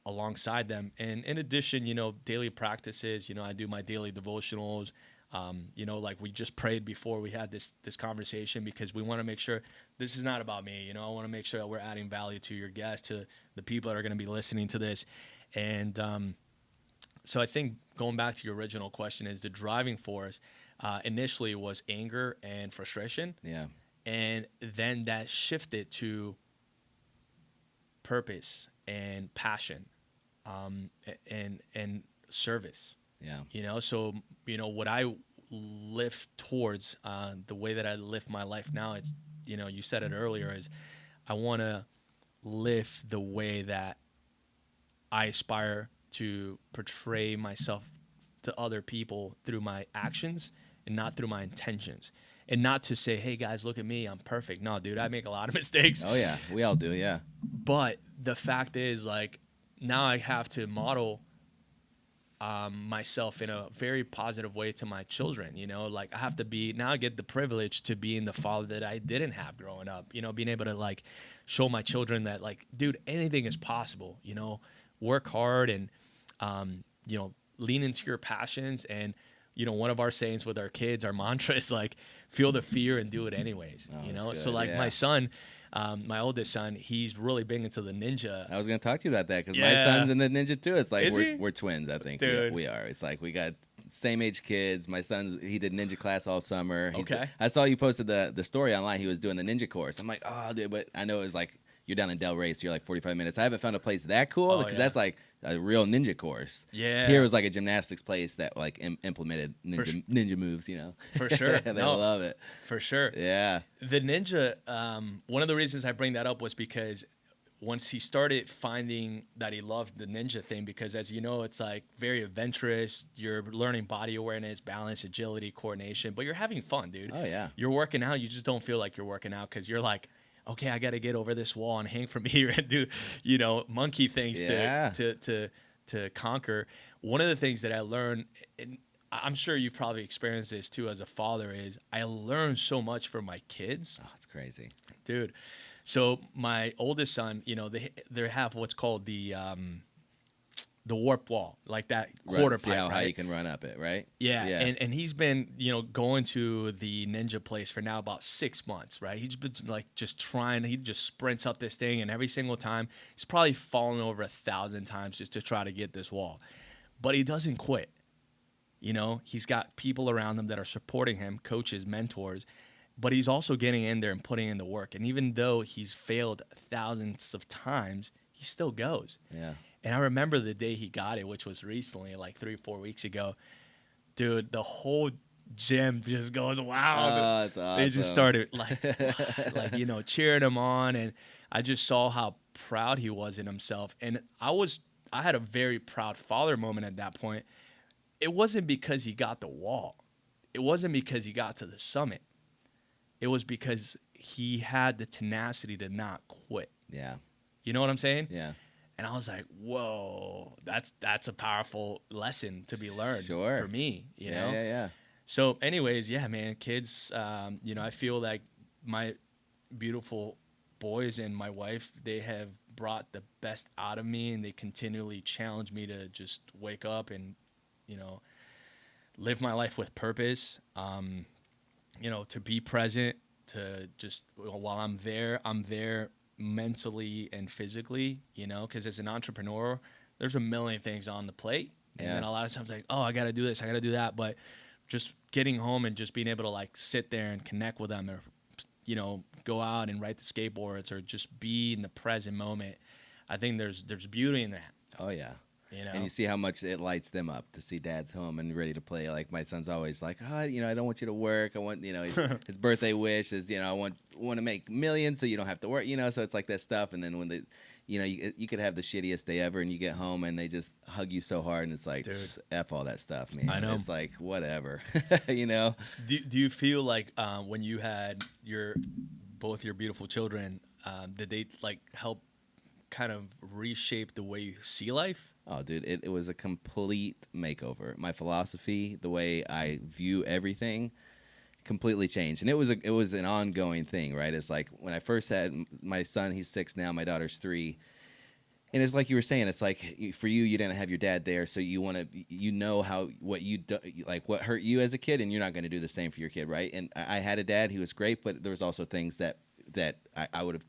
alongside them. And in addition, daily practices, I do my daily devotionals, like we just prayed before we had this conversation, because we want to make sure this is not about me. I want to make sure that we're adding value to your guests, to the people that are going to be listening to this. And so I think going back to your original question, is the driving force initially was anger and frustration. Yeah. And then that shifted to purpose and passion, and service. Yeah. So what I live towards, the way that I live my life now, it's you said it earlier, is I want to live the way that I aspire to portray myself to other people through my actions and not through my intentions. And not to say, hey, guys, look at me, I'm perfect. No, dude, I make a lot of mistakes. Oh, yeah. We all do, yeah. But the fact is, now I have to model myself in a very positive way to my children. I have to be, now I get the privilege to being the father that I didn't have growing up. Being able to, show my children that, dude, anything is possible. Work hard and, lean into your passions. And, one of our sayings with our kids, our mantra is feel the fear and do it anyways. Oh, So good, yeah. my son, my oldest son, he's really big into the ninja. I was going to talk to you about that, because Yeah. my son's in the ninja too. It's like Is he? we're twins, I think. Dude. We are. It's like we got same age kids. My he did ninja class all summer. Okay. I saw you posted the story online. He was doing the ninja course. I'm like, oh, dude, but I know it was you're down in Delray, so you're 45 minutes. I haven't found a place that cool, because that's a real ninja course. Yeah. Here was a gymnastics place that implemented ninja moves, For sure. They No. love it. For sure. Yeah. The ninja, one of the reasons I bring that up was because once he started finding that he loved the ninja thing, because as you know, it's very adventurous. You're learning body awareness, balance, agility, coordination, but you're having fun, dude. Oh, yeah. You're working out. You just don't feel like you're working out, because you're okay, I got to get over this wall and hang from here and do, monkey things to conquer. One of the things that I learned, and I'm sure you've probably experienced this too as a father, is I learned so much from my kids. Oh, it's crazy. Dude. So my oldest son, they have what's called the warp wall, that quarter See pipe, how right? you can run up it, right? Yeah. And he's been, going to the ninja place for now about 6 months, right? He's been just trying, he just sprints up this thing, and every single time he's probably fallen over 1,000 times just to try to get this wall. But he doesn't quit. He's got people around him that are supporting him, coaches, mentors, but he's also getting in there and putting in the work. And even though he's failed thousands of times, he he still goes. Yeah. And I remember the day he got it, which was recently, like 3 or 4 weeks ago. Dude, the whole gym just goes, wow. Oh, that's They just awesome. started like cheering him on, and I just saw how proud he was in himself. And I had a very proud father moment at that point. It wasn't because he got the wall. It wasn't because he got to the summit. It was because he had the tenacity to not quit. Yeah. You know what I'm saying? Yeah. And I was like, whoa, that's a powerful lesson to be learned Sure. for me, you Yeah, know? yeah, yeah. So anyways, yeah, man, kids, I feel like my beautiful boys and my wife, they have brought the best out of me, and they continually challenge me to just wake up and, live my life with purpose, to be present, to just, while I'm there mentally and physically, because as an entrepreneur, there's a million things on the plate. And Yeah. then a lot of times like, oh, I got to do this, I got to do that. But just getting home and just being able to like sit there and connect with them, or, go out and ride the skateboards, or just be in the present moment. I think there's beauty in that. Oh, yeah. And you see how much it lights them up to see dad's home and ready to play. Like my son's always like, I don't want you to work. I want, his birthday wish is, I want to make millions so you don't have to work, so it's like that stuff. And then when you could have the shittiest day ever and you get home and they just hug you so hard and it's like, dude, F all that stuff, man. I know. It's like, whatever, Do you feel like when you had both your beautiful children, did they like help kind of reshape the way you see life? Oh, dude, it was a complete makeover. My philosophy, the way I view everything, completely changed. And it was an ongoing thing, right? It's like when I first had my son, he's 6 now, my daughter's 3. And it's like you were saying, it's like for you didn't have your dad there, so you want to, how what you do, like what hurt you as a kid, and you're not going to do the same for your kid, right? And I had a dad who was great, but there was also things that I would have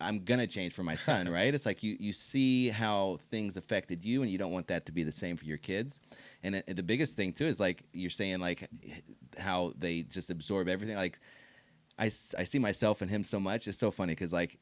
I'm gonna change for my son, right? It's like you see how things affected you, and you don't want that to be the same for your kids. And the biggest thing too is like you're saying, like how they just absorb everything. Like I see myself in him so much. It's so funny because like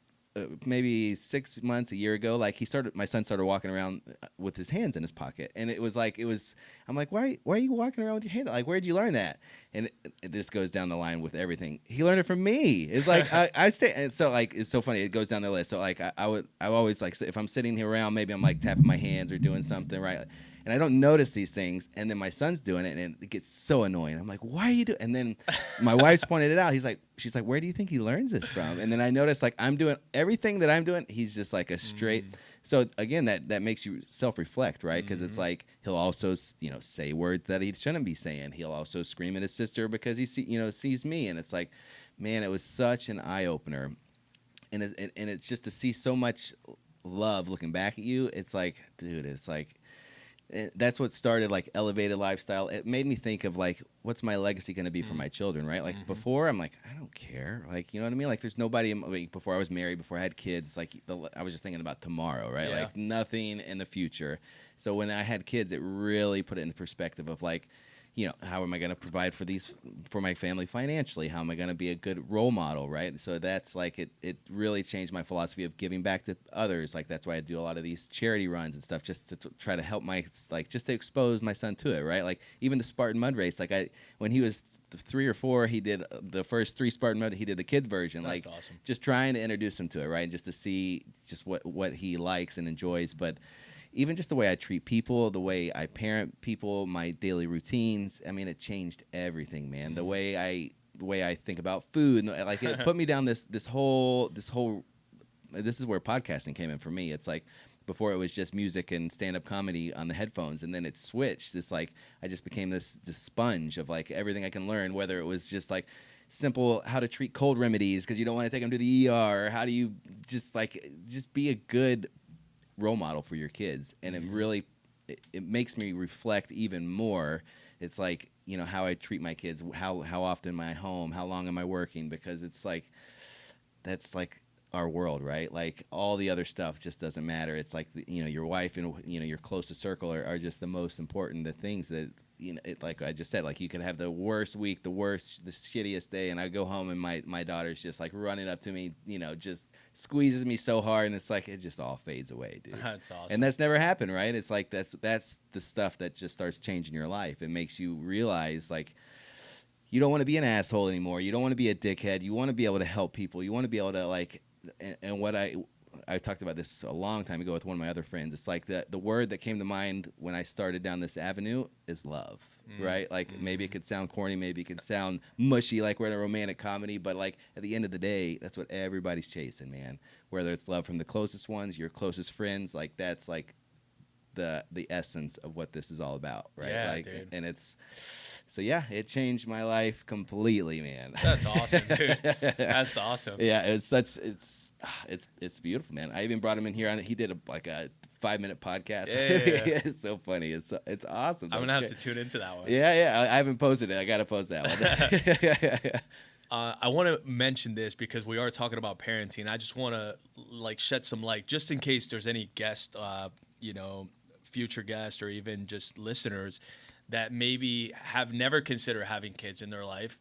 maybe 6 months, a year ago, like my son started walking around with his hands in his pocket, and I'm like, why are you walking around with your hands? Like, where'd you learn that? And this goes down the line with everything. He learned it from me. It's like I stay, and so like it's so funny. It goes down the list. So like I always like, so if I'm sitting here around, maybe I'm like tapping my hands or doing something, right? And I don't notice these things, and then my son's doing it, and it gets so annoying. I'm like, why are you doing? And then my wife's pointed it out. She's like, where do you think he learns this from? And then I notice like I'm doing everything that I'm doing. He's just like a straight. So again, that makes you self-reflect, right? Because it's like he'll also say words that he shouldn't be saying. He'll also scream at his sister because he sees me, and it's like, man, it was such an eye opener, and it's just to see so much love looking back at you. It's like, dude, it's like. That's what started like elevated lifestyle. It made me think of like, what's my legacy going to be for my children, right? Like before, I'm like, I don't care. Like, you know what I mean? Like there's nobody before I was married, before I had kids, like I was just thinking about tomorrow, right? Yeah. Like nothing in the future. So when I had kids, it really put it in perspective of like, how am I going to provide for my family financially? How am I going to be a good role model, right? So that's like, it really changed my philosophy of giving back to others. Like, that's why I do a lot of these charity runs and stuff, just to try to help just to expose my son to it, right? Like, even the Spartan Mud Race, like when he was 3 or 4, he did the first 3 Spartan Mud, he did the kid version. That's like, awesome. Just trying to introduce him to it, right? And just to see just what he likes and enjoys. But even just the way I treat people, the way I parent people, my daily routines, I mean, it changed everything, man. The way I think about food, like it put me down this whole this is where podcasting came in for me. It's like before it was just music and stand-up comedy on the headphones, and then it switched. It's like I just became this sponge of like everything I can learn, whether it was just like simple how to treat cold remedies because you don't want to take them to the ER, or how do you just be a good role model for your kids. And it really it makes me reflect even more. It's like, how I treat my kids, how often am I home, how long am I working, because it's like that's like our world, right? Like all the other stuff just doesn't matter. It's like your wife and your closest circle are just the most important, the things that like I just said, like you could have the worst week, the shittiest day, and I go home and my daughter's just like running up to me, just squeezes me so hard, and it's like it just all fades away, dude. That's awesome. And that's never happened, right? It's like that's the stuff that just starts changing your life. It makes you realize like you don't want to be an asshole anymore. You don't want to be a dickhead. You want to be able to help people. You want to be able to like, and what I talked about this a long time ago with one of my other friends. It's like the word that came to mind when I started down this avenue is love, right? Like maybe it could sound corny, maybe it could sound mushy, like we're in a romantic comedy, but like at the end of the day, that's what everybody's chasing, man. Whether it's love from the closest ones, your closest friends, like that's like the essence of what this is all about, right? Yeah, like, dude. and it changed my life completely, man. That's awesome, dude. That's awesome. Yeah, it's beautiful, man. I even brought him in here. He did a 5-minute podcast. Yeah. It's so funny. It's awesome. I'm gonna have to tune into that one. Yeah. I haven't posted it. I gotta post that one. I want to mention this because we are talking about parenting. I just want to like shed some light, just in case there's any guest, future guests or even just listeners that maybe have never considered having kids in their life.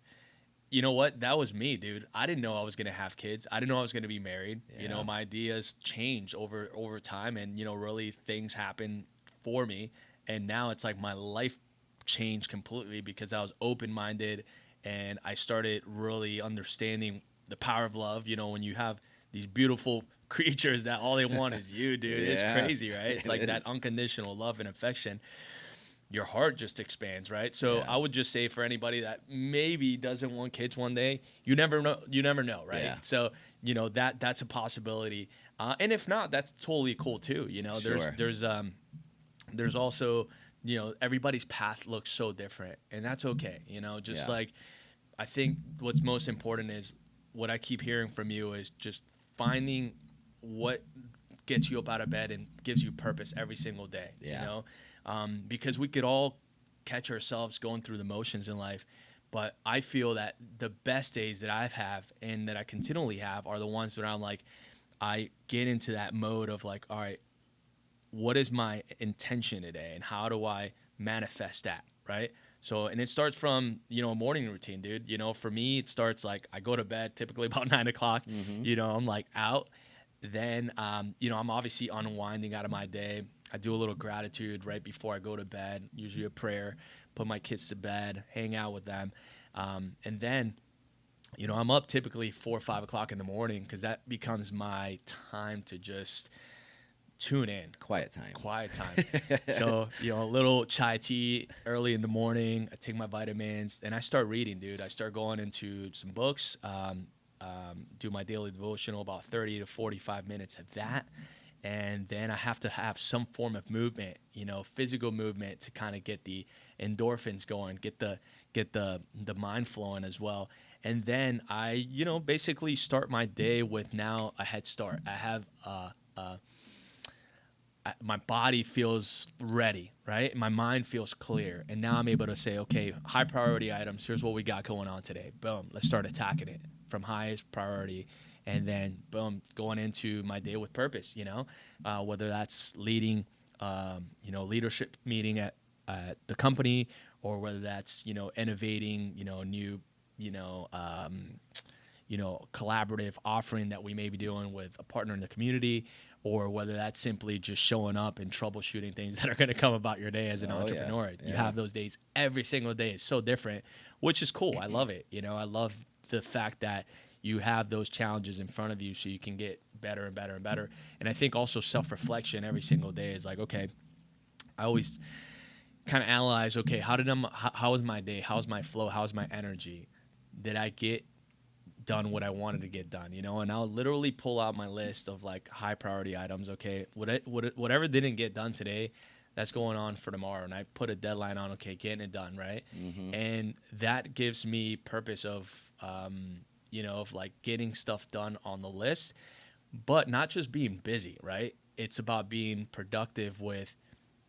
You know what? That was me, dude. I didn't know I was going to have kids. I didn't know I was going to be married. Yeah. My ideas change over time, and, really things happen for me. And now it's like my life changed completely because I was open-minded and I started really understanding the power of love. When you have these beautiful creatures that all they want is you, dude. Yeah. It's crazy, right? It's like that unconditional love and affection. Your heart just expands, right? So Yeah. I would just say for anybody that maybe doesn't want kids one day, you never know, right? Yeah. So, that's a possibility. And if not, that's totally cool too. Sure. There's also, everybody's path looks so different, and that's okay. Just Yeah. like I think what's most important is what I keep hearing from you is just finding what gets you up out of bed and gives you purpose every single day. Yeah. Because we could all catch ourselves going through the motions in life, but I feel that the best days that I've had and that I continually have are the ones that I'm like, I get into that mode of like, all right, what is my intention today and how do I manifest that, right? So, and it starts from, a morning routine, dude. For me, it starts like I go to bed typically about 9 o'clock, I'm like out. Then, I'm obviously unwinding out of my day. I do a little gratitude right before I go to bed, usually a prayer, put my kids to bed, hang out with them. And then, I'm up typically 4 or 5 o'clock in the morning because that becomes my time to just tune in. Quiet time. So, a little chai tea early in the morning. I take my vitamins and I start reading, dude. I start going into some books, do my daily devotional, about 30 to 45 minutes of that. And then I have to have some form of movement, physical movement to kind of get the endorphins going, get the mind flowing as well. And then I, basically start my day with now a head start. I have my body feels ready, right? My mind feels clear. And now I'm able to say, okay, high priority items, here's what we got going on today. Boom, let's start attacking it from highest priority. And then, boom, going into my day with purpose, whether that's leading, leadership meeting at the company, or whether that's, innovating, new, collaborative offering that we may be doing with a partner in the community, or whether that's simply just showing up and troubleshooting things that are going to come about your day as an entrepreneur. Yeah. You have those days every single day. It's so different, which is cool. I love it. I love the fact that you have those challenges in front of you so you can get better and better and better. And I think also self-reflection every single day is like, okay, I always kind of analyze, okay, how was my day? How's my flow? How's my energy? Did I get done what I wanted to get done? And I'll literally pull out my list of like high priority items. Okay, whatever didn't get done today, that's going on for tomorrow. And I put a deadline on, okay, getting it done, right? Mm-hmm. And that gives me purpose of, of like getting stuff done on the list, but not just being busy, right? It's about being productive with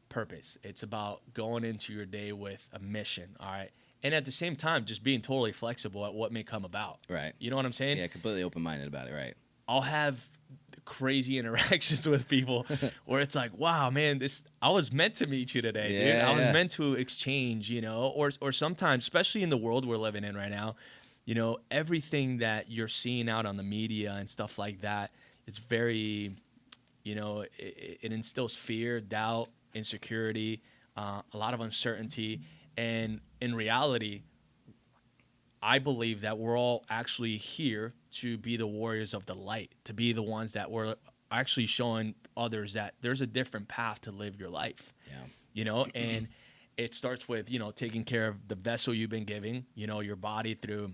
purpose. It's about going into your day with a mission, all right? And at the same time, just being totally flexible at what may come about. Right. You know what I'm saying? Yeah, completely open-minded about it, right? I'll have crazy interactions with people where it's like, wow, man, I was meant to meet you today, dude. I was meant to exchange, you know, or sometimes, especially in the world we're living in right now, you know, everything that you're seeing out on the media and stuff like that, it's very, you know, it instills fear, doubt, insecurity, a lot of uncertainty. And in reality, I believe that we're all actually here to be the warriors of the light, to be the ones that we're actually showing others that there's a different path to live your life. Yeah. You know, and it starts with, you know, taking care of the vessel you've been giving, you know, your body through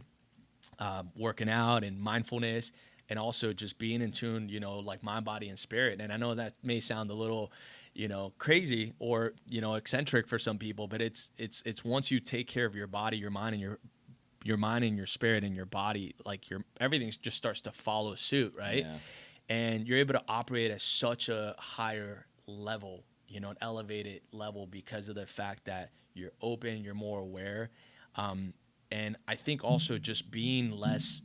working out and mindfulness, and also just being in tune, you know, like mind, body, and spirit. And I know that may sound a little, you know, crazy or, you know, eccentric for some people, but it's once you take care of your body, your mind, and your mind and your spirit and your body, like everything just starts to follow suit, right? Yeah. And you're able to operate at such a higher level, you know, an elevated level, because of the fact that you're open, you're more aware. And I think also just being less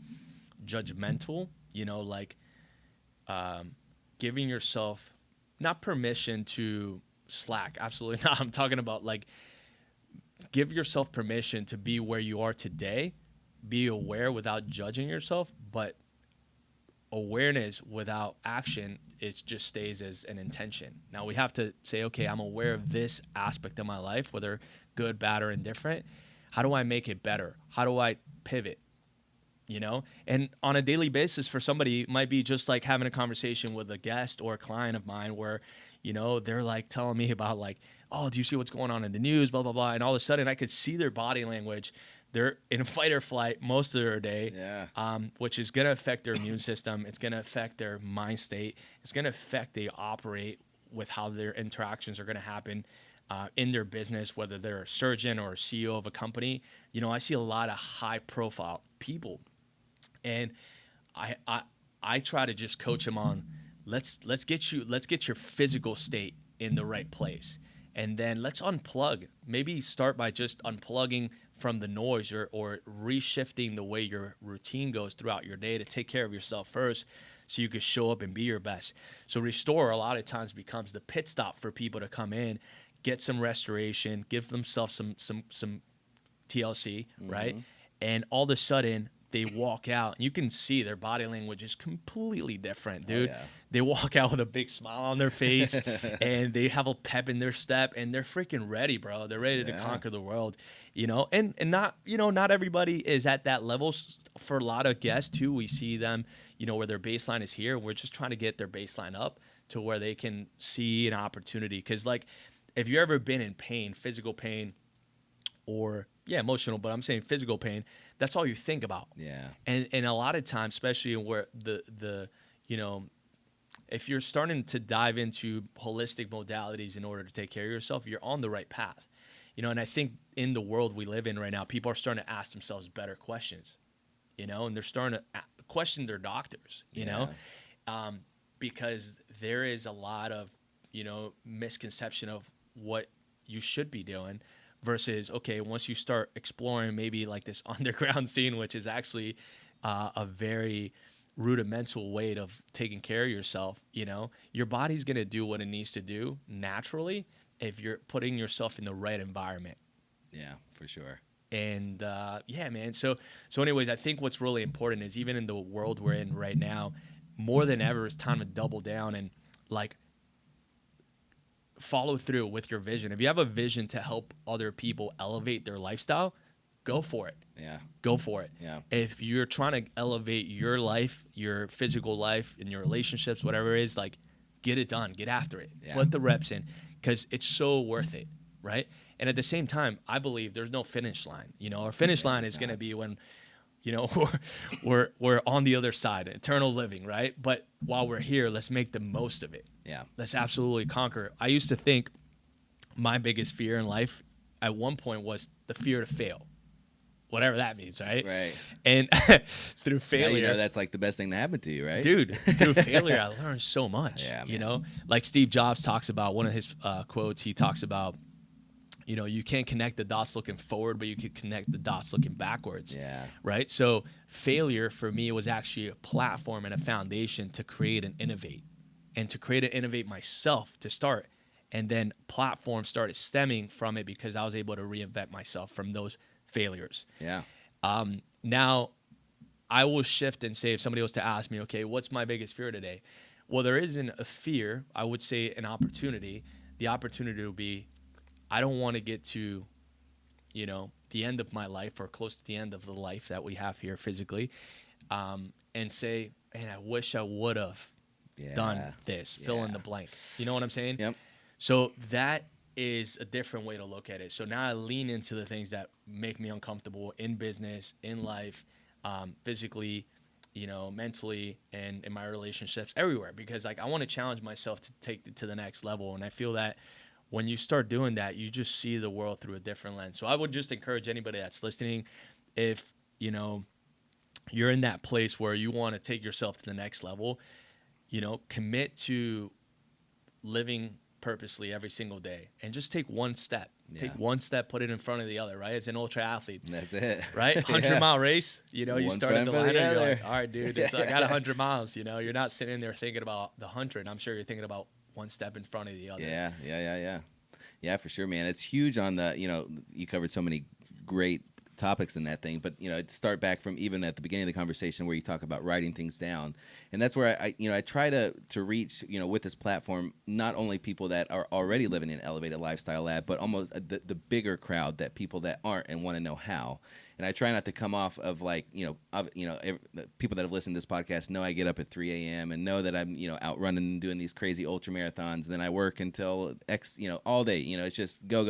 judgmental, you know, like giving yourself not permission to slack. Absolutely not. I'm talking about like, give yourself permission to be where you are today, be aware without judging yourself, but awareness without action, it just stays as an intention. Now we have to say, okay, I'm aware of this aspect of my life, whether good, bad, or indifferent. How do I make it better? How do I pivot? You know, and on a daily basis for somebody, it might be just like having a conversation with a guest or a client of mine where, you know, they're like telling me about like, oh, do you see what's going on in the news, blah, blah, blah. And all of a sudden I could see their body language. They're in fight or flight most of their day, which is going to affect their immune system. It's going to affect their mind state. It's going to affect they operate with how their interactions are going to happen in their business, whether they're a surgeon or a CEO of a company. You know, I see a lot of high profile people, and I try to just coach them on, let's get your physical state in the right place. And then let's unplug. Maybe start by just unplugging from the noise or reshifting the way your routine goes throughout your day to take care of yourself first so you can show up and be your best. So restore a lot of times becomes the pit stop for people to come in, get some restoration, give themselves some TLC, right? And all of a sudden they walk out, and you can see their body language is completely different, dude. Oh, yeah. They walk out with a big smile on their face, and they have a pep in their step, and they're freaking ready, bro. They're ready to conquer the world, you know. And not, you know, not everybody is at that level. For a lot of guests too, we see them, you know, where their baseline is here. We're just trying to get their baseline up to where they can see an opportunity. Because, like, if you've ever been in pain, physical pain, or emotional, but I'm saying physical pain, that's all you think about. Yeah. And a lot of times, especially where the you know, if you're starting to dive into holistic modalities in order to take care of yourself, you're on the right path. You know, and I think in the world we live in right now, people are starting to ask themselves better questions, you know, and they're starting to question their doctors, you know, because there is a lot of, you know, misconception of what you should be doing. Versus, okay, once you start exploring maybe like this underground scene, which is actually a very rudimental way of taking care of yourself, you know, your body's going to do what it needs to do naturally if you're putting yourself in the right environment. Yeah, for sure. And yeah, man. So anyways, I think what's really important is even in the world we're in right now, more than ever, it's time to double down and like follow through with your vision. If you have a vision to help other people elevate their lifestyle, go for it. Yeah. Go for it. Yeah. If you're trying to elevate your life, your physical life, and your relationships, whatever it is, like, get it done. Get after it. Yeah. Put the reps in, because it's so worth it, right? And at the same time, I believe there's no finish line. You know, our finish line is going to be when, you know, we're on the other side, eternal living, right? But while we're here, let's make the most of it. Yeah. Let's absolutely conquer. I used to think my biggest fear in life at one point was the fear to fail, whatever that means, right? Right. And through failure, now you know that's like the best thing to happen to you, right? Dude, through failure, I learned so much. Yeah, you know, like Steve Jobs talks about, one of his quotes, he talks about, You know, you can't connect the dots looking forward, but you can connect the dots looking backwards. Yeah. Right. So failure for me was actually a platform and a foundation to create and innovate, and to create and innovate myself to start. And then platforms started stemming from it because I was able to reinvent myself from those failures. Yeah. Now, I will shift and say, if somebody was to ask me, okay, what's my biggest fear today? Well, there isn't a fear. I would say an opportunity. The opportunity will be, I don't want to get to, you know, the end of my life or close to the end of the life that we have here physically, and say, man, I wish I would have done this, fill in the blank. You know what I'm saying? Yep. So that is a different way to look at it. So now I lean into the things that make me uncomfortable in business, in life, physically, you know, mentally, and in my relationships, everywhere, because like I want to challenge myself to take it to the next level. And I feel that when you start doing that, you just see the world through a different lens. So I would just encourage anybody that's listening, if, you know, you're in that place where you want to take yourself to the next level, you know, commit to living purposely every single day and just take one step. Take one step, put it in front of the other, right? As an ultra athlete. That's it. Right? 100-mile race, you know, you One started friend the for the ladder, you're other. like, all right, dude, it's, I got 100 miles, you know. You're not sitting there thinking about the 100. I'm sure you're thinking about one step in front of the other. Yeah, for sure, man. It's huge on the, you know, you covered so many great topics in that thing, but you know, start back from even at the beginning of the conversation where you talk about writing things down, and that's where I you know, I try to reach, you know, with this platform, not only people that are already living an elevated lifestyle lab, but almost the bigger crowd, that people that aren't and want to know how. And I try not to come off of like, people that have listened to this podcast know I get up at 3 a.m. and know that I'm, you know, out running and doing these crazy ultra marathons. And then I work until all day. You know, it's just go,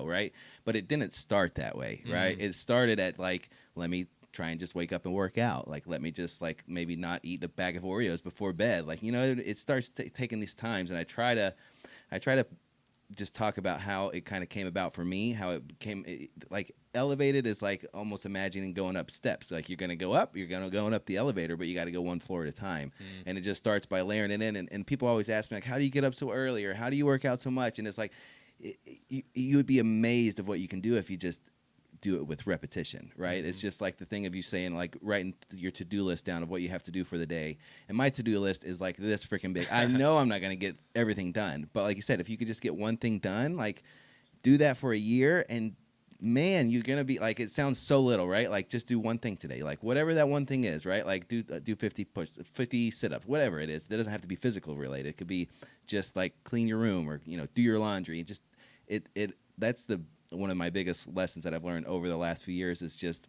right? But it didn't start that way, right? It started at like, let me try and just wake up and work out. Like, let me just like maybe not eat a bag of Oreos before bed. Like, you know, it starts taking these times, and I try to just talk about how it kind of came about for me, how it became like elevated is like almost imagining going up steps. Like you're going to go up, going up the elevator, but you got to go one floor at a time. And it just starts by layering it in. And people always ask me like, how do you get up so early, or how do you work out so much? And it's like, you would be amazed of what you can do if you just do it with repetition, right? It's just like the thing of you saying like writing your to-do list down of what you have to do for the day. And my to-do list is like this freaking big. I know I'm not going to get everything done, but like you said, if you could just get one thing done, like do that for a year, and man, you're going to be like, it sounds so little, right? Like just do one thing today, like whatever that one thing is, right? Like do 50 sit-ups, whatever it is. That doesn't have to be physical related. It could be just like clean your room, or, you know, do your laundry. Just that's one of my biggest lessons that I've learned over the last few years is just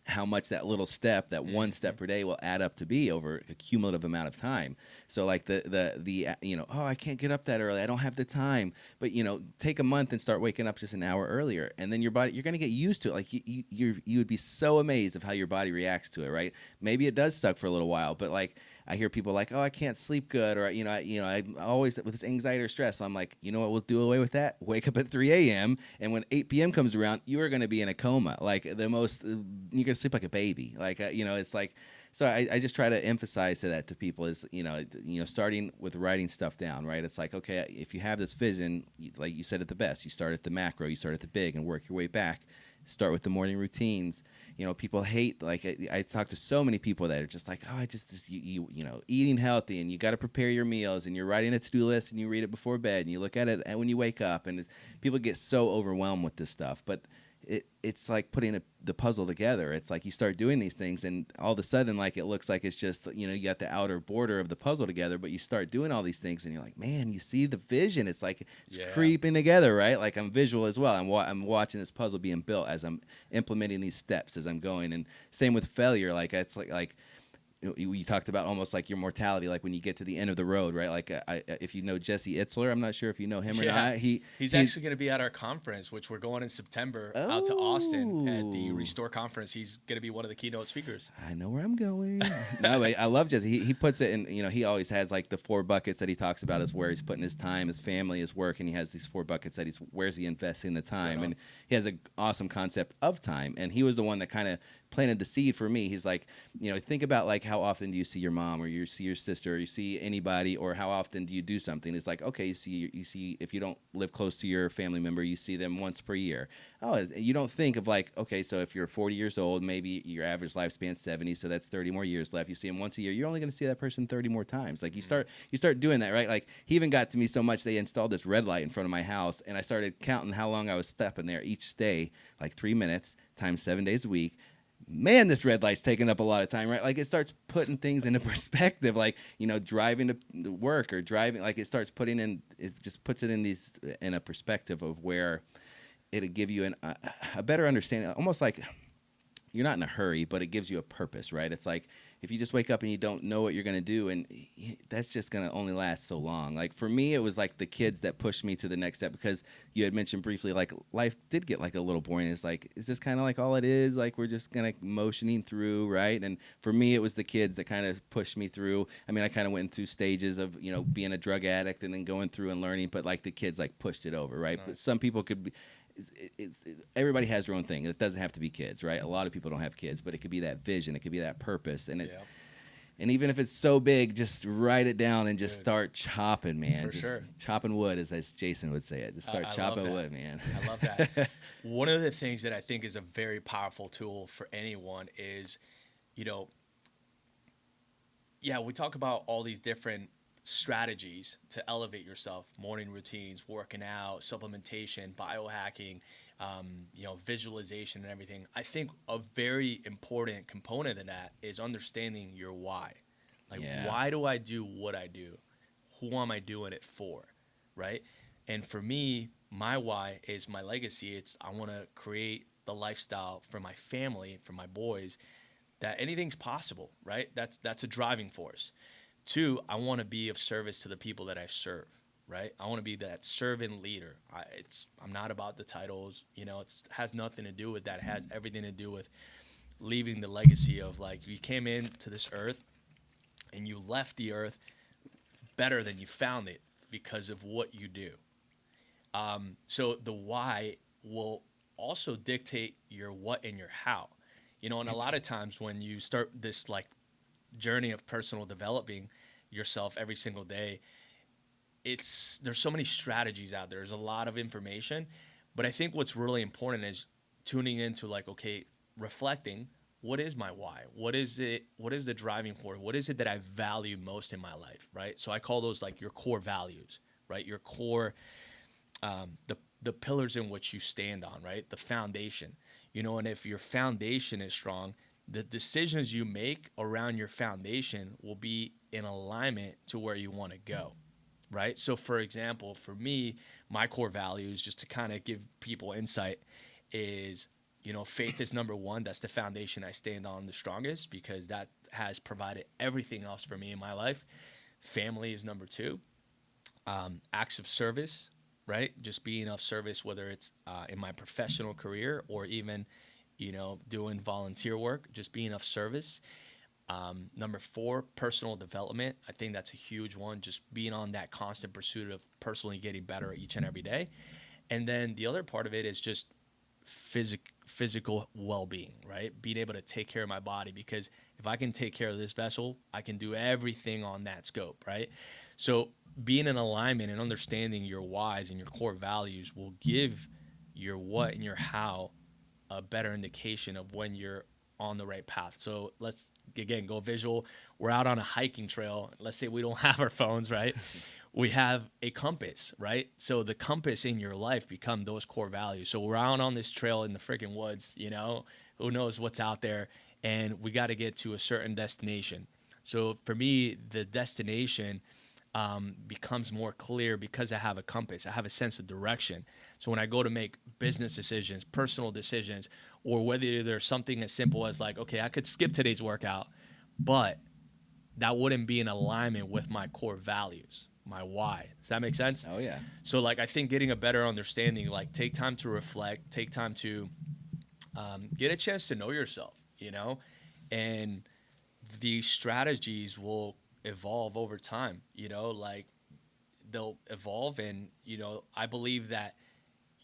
how much that little step, that one step per day, will add up to be over a cumulative amount of time. So like the you know, oh, I can't get up that early, I don't have the time. But you know, take a month and start waking up just an hour earlier, and then your body, you're going to get used to it. Like you would be so amazed of how your body reacts to it, right? Maybe it does suck for a little while, but like I hear people like, oh, I can't sleep good, or I always with this anxiety or stress. So I'm like, you know what, we'll do away with that. Wake up at 3 a.m. and when 8 p.m. comes around, you are going to be in a coma, like you're going to sleep like a baby, like it's like. So I just try to emphasize that to people is starting with writing stuff down, right? It's like, okay, if you have this vision, like you said it the best, you start at the macro, you start at the big, and work your way back. Start with the morning routines. You know, people hate, like I talk to so many people that are just like, oh, eating healthy, and you got to prepare your meals, and you're writing a to-do list, and you read it before bed, and you look at it when you wake up, and people get so overwhelmed with this stuff. But it's like putting the puzzle together. It's like you start doing these things, and all of a sudden, like it looks like it's just, you got the outer border of the puzzle together, but you start doing all these things, and you're like, man, you see the vision. It's like it's creeping together, right? Like I'm visual as well. I'm watching this puzzle being built as I'm implementing these steps as I'm going. And same with failure. Like it's like you talked about almost like your mortality, like when you get to the end of the road, right? Like if you know Jesse Itzler, I'm not sure if you know him or not. He's actually going to be at our conference, which we're going in September out to Austin at the Restore conference. He's going to be one of the keynote speakers. I know where I'm going. No, but I love Jesse. He puts it in, he always has like the 4 buckets that he talks about is where he's putting his time, his family, his work, and he has these 4 buckets that where's he investing the time. Right. And he has an awesome concept of time. And he was the one that kind of planted the seed for me. He's like, think about like how often do you see your mom or you see your sister or you see anybody, or how often do you do something? It's like, okay, you see if you don't live close to your family member, you see them once per year. Oh, you don't think of like, okay, so if you're 40 years old, maybe your average lifespan's 70, so that's 30 more years left. You see them once a year, you're only going to see that person 30 more times. Like you start doing that, right? Like he even got to me so much they installed this red light in front of my house, and I started counting how long I was stepping there each day, like 3 minutes times 7 days a week. Man, this red light's taking up a lot of time, right? Like it starts putting things into perspective, like, you know, driving to work or driving, like it starts putting in, it just puts it in a perspective of where it'll give you a better understanding, almost like you're not in a hurry, but it gives you a purpose, right? It's like if you just wake up and you don't know what you're going to do, and that's just going to only last so long. Like for me, it was like the kids that pushed me to the next step, because you had mentioned briefly, like life did get like a little boring. It's like, is this kind of like all it is? Like we're just going to motioning through, right? And for me, it was the kids that kind of pushed me through. I mean, I kind of went through stages of, you know, being a drug addict and then going through and learning, but like the kids like pushed it over, right? Nice. But some people could be, everybody has their own thing. It doesn't have to be kids, right? A lot of people don't have kids, but it could be that vision, it could be that purpose, and and even if it's so big, just write it down and just start chopping, man. For sure. Chopping wood, as Jason would say it. Just start chopping wood, man. I love that. One of the things that I think is a very powerful tool for anyone is, you know, we talk about all these different strategies to elevate yourself: morning routines, working out, supplementation, biohacking, you know, visualization and everything. I think a very important component of that is understanding your why. Like, why do I do what I do? Who am I doing it for? Right? And for me, my why is my legacy. It's I want to create the lifestyle for my family, for my boys, that anything's possible, right? That's a driving force. 2, I want to be of service to the people that I serve, right? I want to be that servant leader. I'm not about the titles, you know, it has nothing to do with that. It has everything to do with leaving the legacy of, like, you came into this earth and you left the earth better than you found it because of what you do. So the why will also dictate your what and your how. You know, and a lot of times when you start this, like, journey of personal developing yourself every single day, there's so many strategies out there. There's a lot of information, but I think what's really important is tuning into, like, okay, reflecting, what is my why? What is it? What is the driving force? What is it that I value most in my life, right? So I call those, like, your core values, right? Your core, the pillars in which you stand on, right? The foundation, you know, and if your foundation is strong, the decisions you make around your foundation will be in alignment to where you want to go, right? So, for example, for me, my core values, just to kind of give people insight, is, you know, faith is number 1. That's the foundation I stand on the strongest, because that has provided everything else for me in my life. Family is number 2. Acts of service, right? Just being of service, whether it's in my professional career or even, you know, doing volunteer work, just being of service. Number 4, personal development. I think that's a huge one, just being on that constant pursuit of personally getting better each and every day. And then the other part of it is just physical well-being, right? Being able to take care of my body, because if I can take care of this vessel, I can do everything on that scope, right? So being in alignment and understanding your whys and your core values will give your what and your how a better indication of when you're on the right path. So let's, again, go visual. We're out on a hiking trail. Let's say we don't have our phones, right? We have a compass, right? So the compass in your life become those core values. So we're out on this trail in the freaking woods, you know, who knows what's out there, and we got to get to a certain destination. So for me, the destination becomes more clear because I have a compass. I have a sense of direction. So when I go to make business decisions, personal decisions, or whether there's something as simple as, like, okay, I could skip today's workout, but that wouldn't be in alignment with my core values, my why. Does that make sense? Oh, yeah. So, like, I think getting a better understanding, like, take time to reflect, take time to get a chance to know yourself, you know, and these strategies will evolve over time, you know, like, they'll evolve. And, you know, I believe that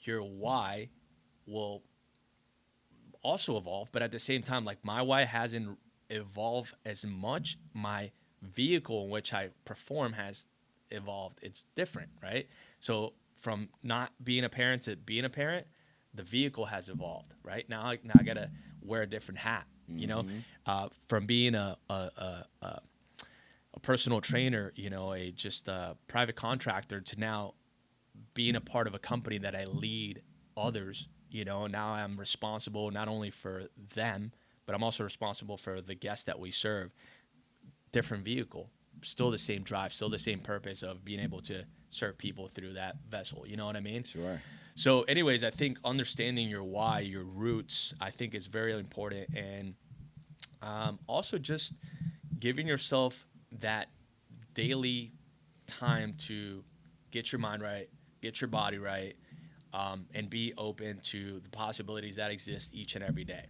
your why will also evolve, but at the same time, like, my why hasn't evolved as much. My vehicle in which I perform has evolved. It's different, right? So from not being a parent to being a parent, the vehicle has evolved, right? Now I gotta wear a different hat, you know, from being a personal trainer, you know, a private contractor, to now being a part of a company that I lead others. You know, now I'm responsible not only for them, but I'm also responsible for the guests that we serve. Different vehicle, still the same drive, still the same purpose of being able to serve people through that vessel. You know what I mean? Sure. So, anyways, I think understanding your why, your roots, I think is very important, and also just giving yourself that daily time to get your mind right, get your body right, and be open to the possibilities that exist each and every day.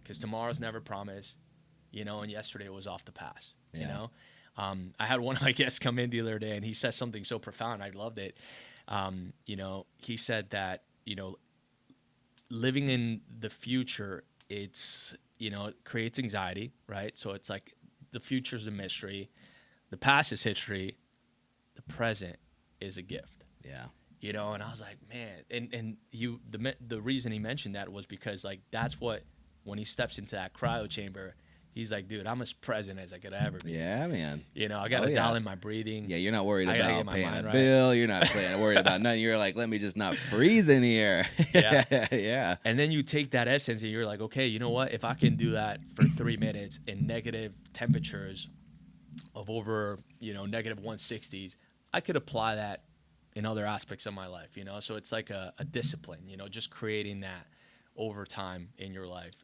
Because tomorrow's never promised, you know, and yesterday was off the pass, you know. I had one of my guests come in the other day, and he said something so profound. I loved it. You know, he said that, you know, living in the future, it's, you know, it creates anxiety, right? So it's like the future's a mystery, the past is history, the present is a gift. Yeah. You know, and I was like, man, and the reason he mentioned that was because, like, that's what, when he steps into that cryo chamber, he's like, dude, I'm as present as I could ever be. Yeah, man. You know, I got to dial in my breathing. Yeah, you're not worried I gotta about get my paying a mind right. bill. You're not worried about nothing. You're like, let me just not freeze in here. Yeah. Yeah. And then you take that essence and you're like, okay, you know what? If I can do that for 3 minutes in negative temperatures of over, you know, negative 160s, I could apply that in other aspects of my life, you know? So it's like a discipline, you know, just creating that over time in your life.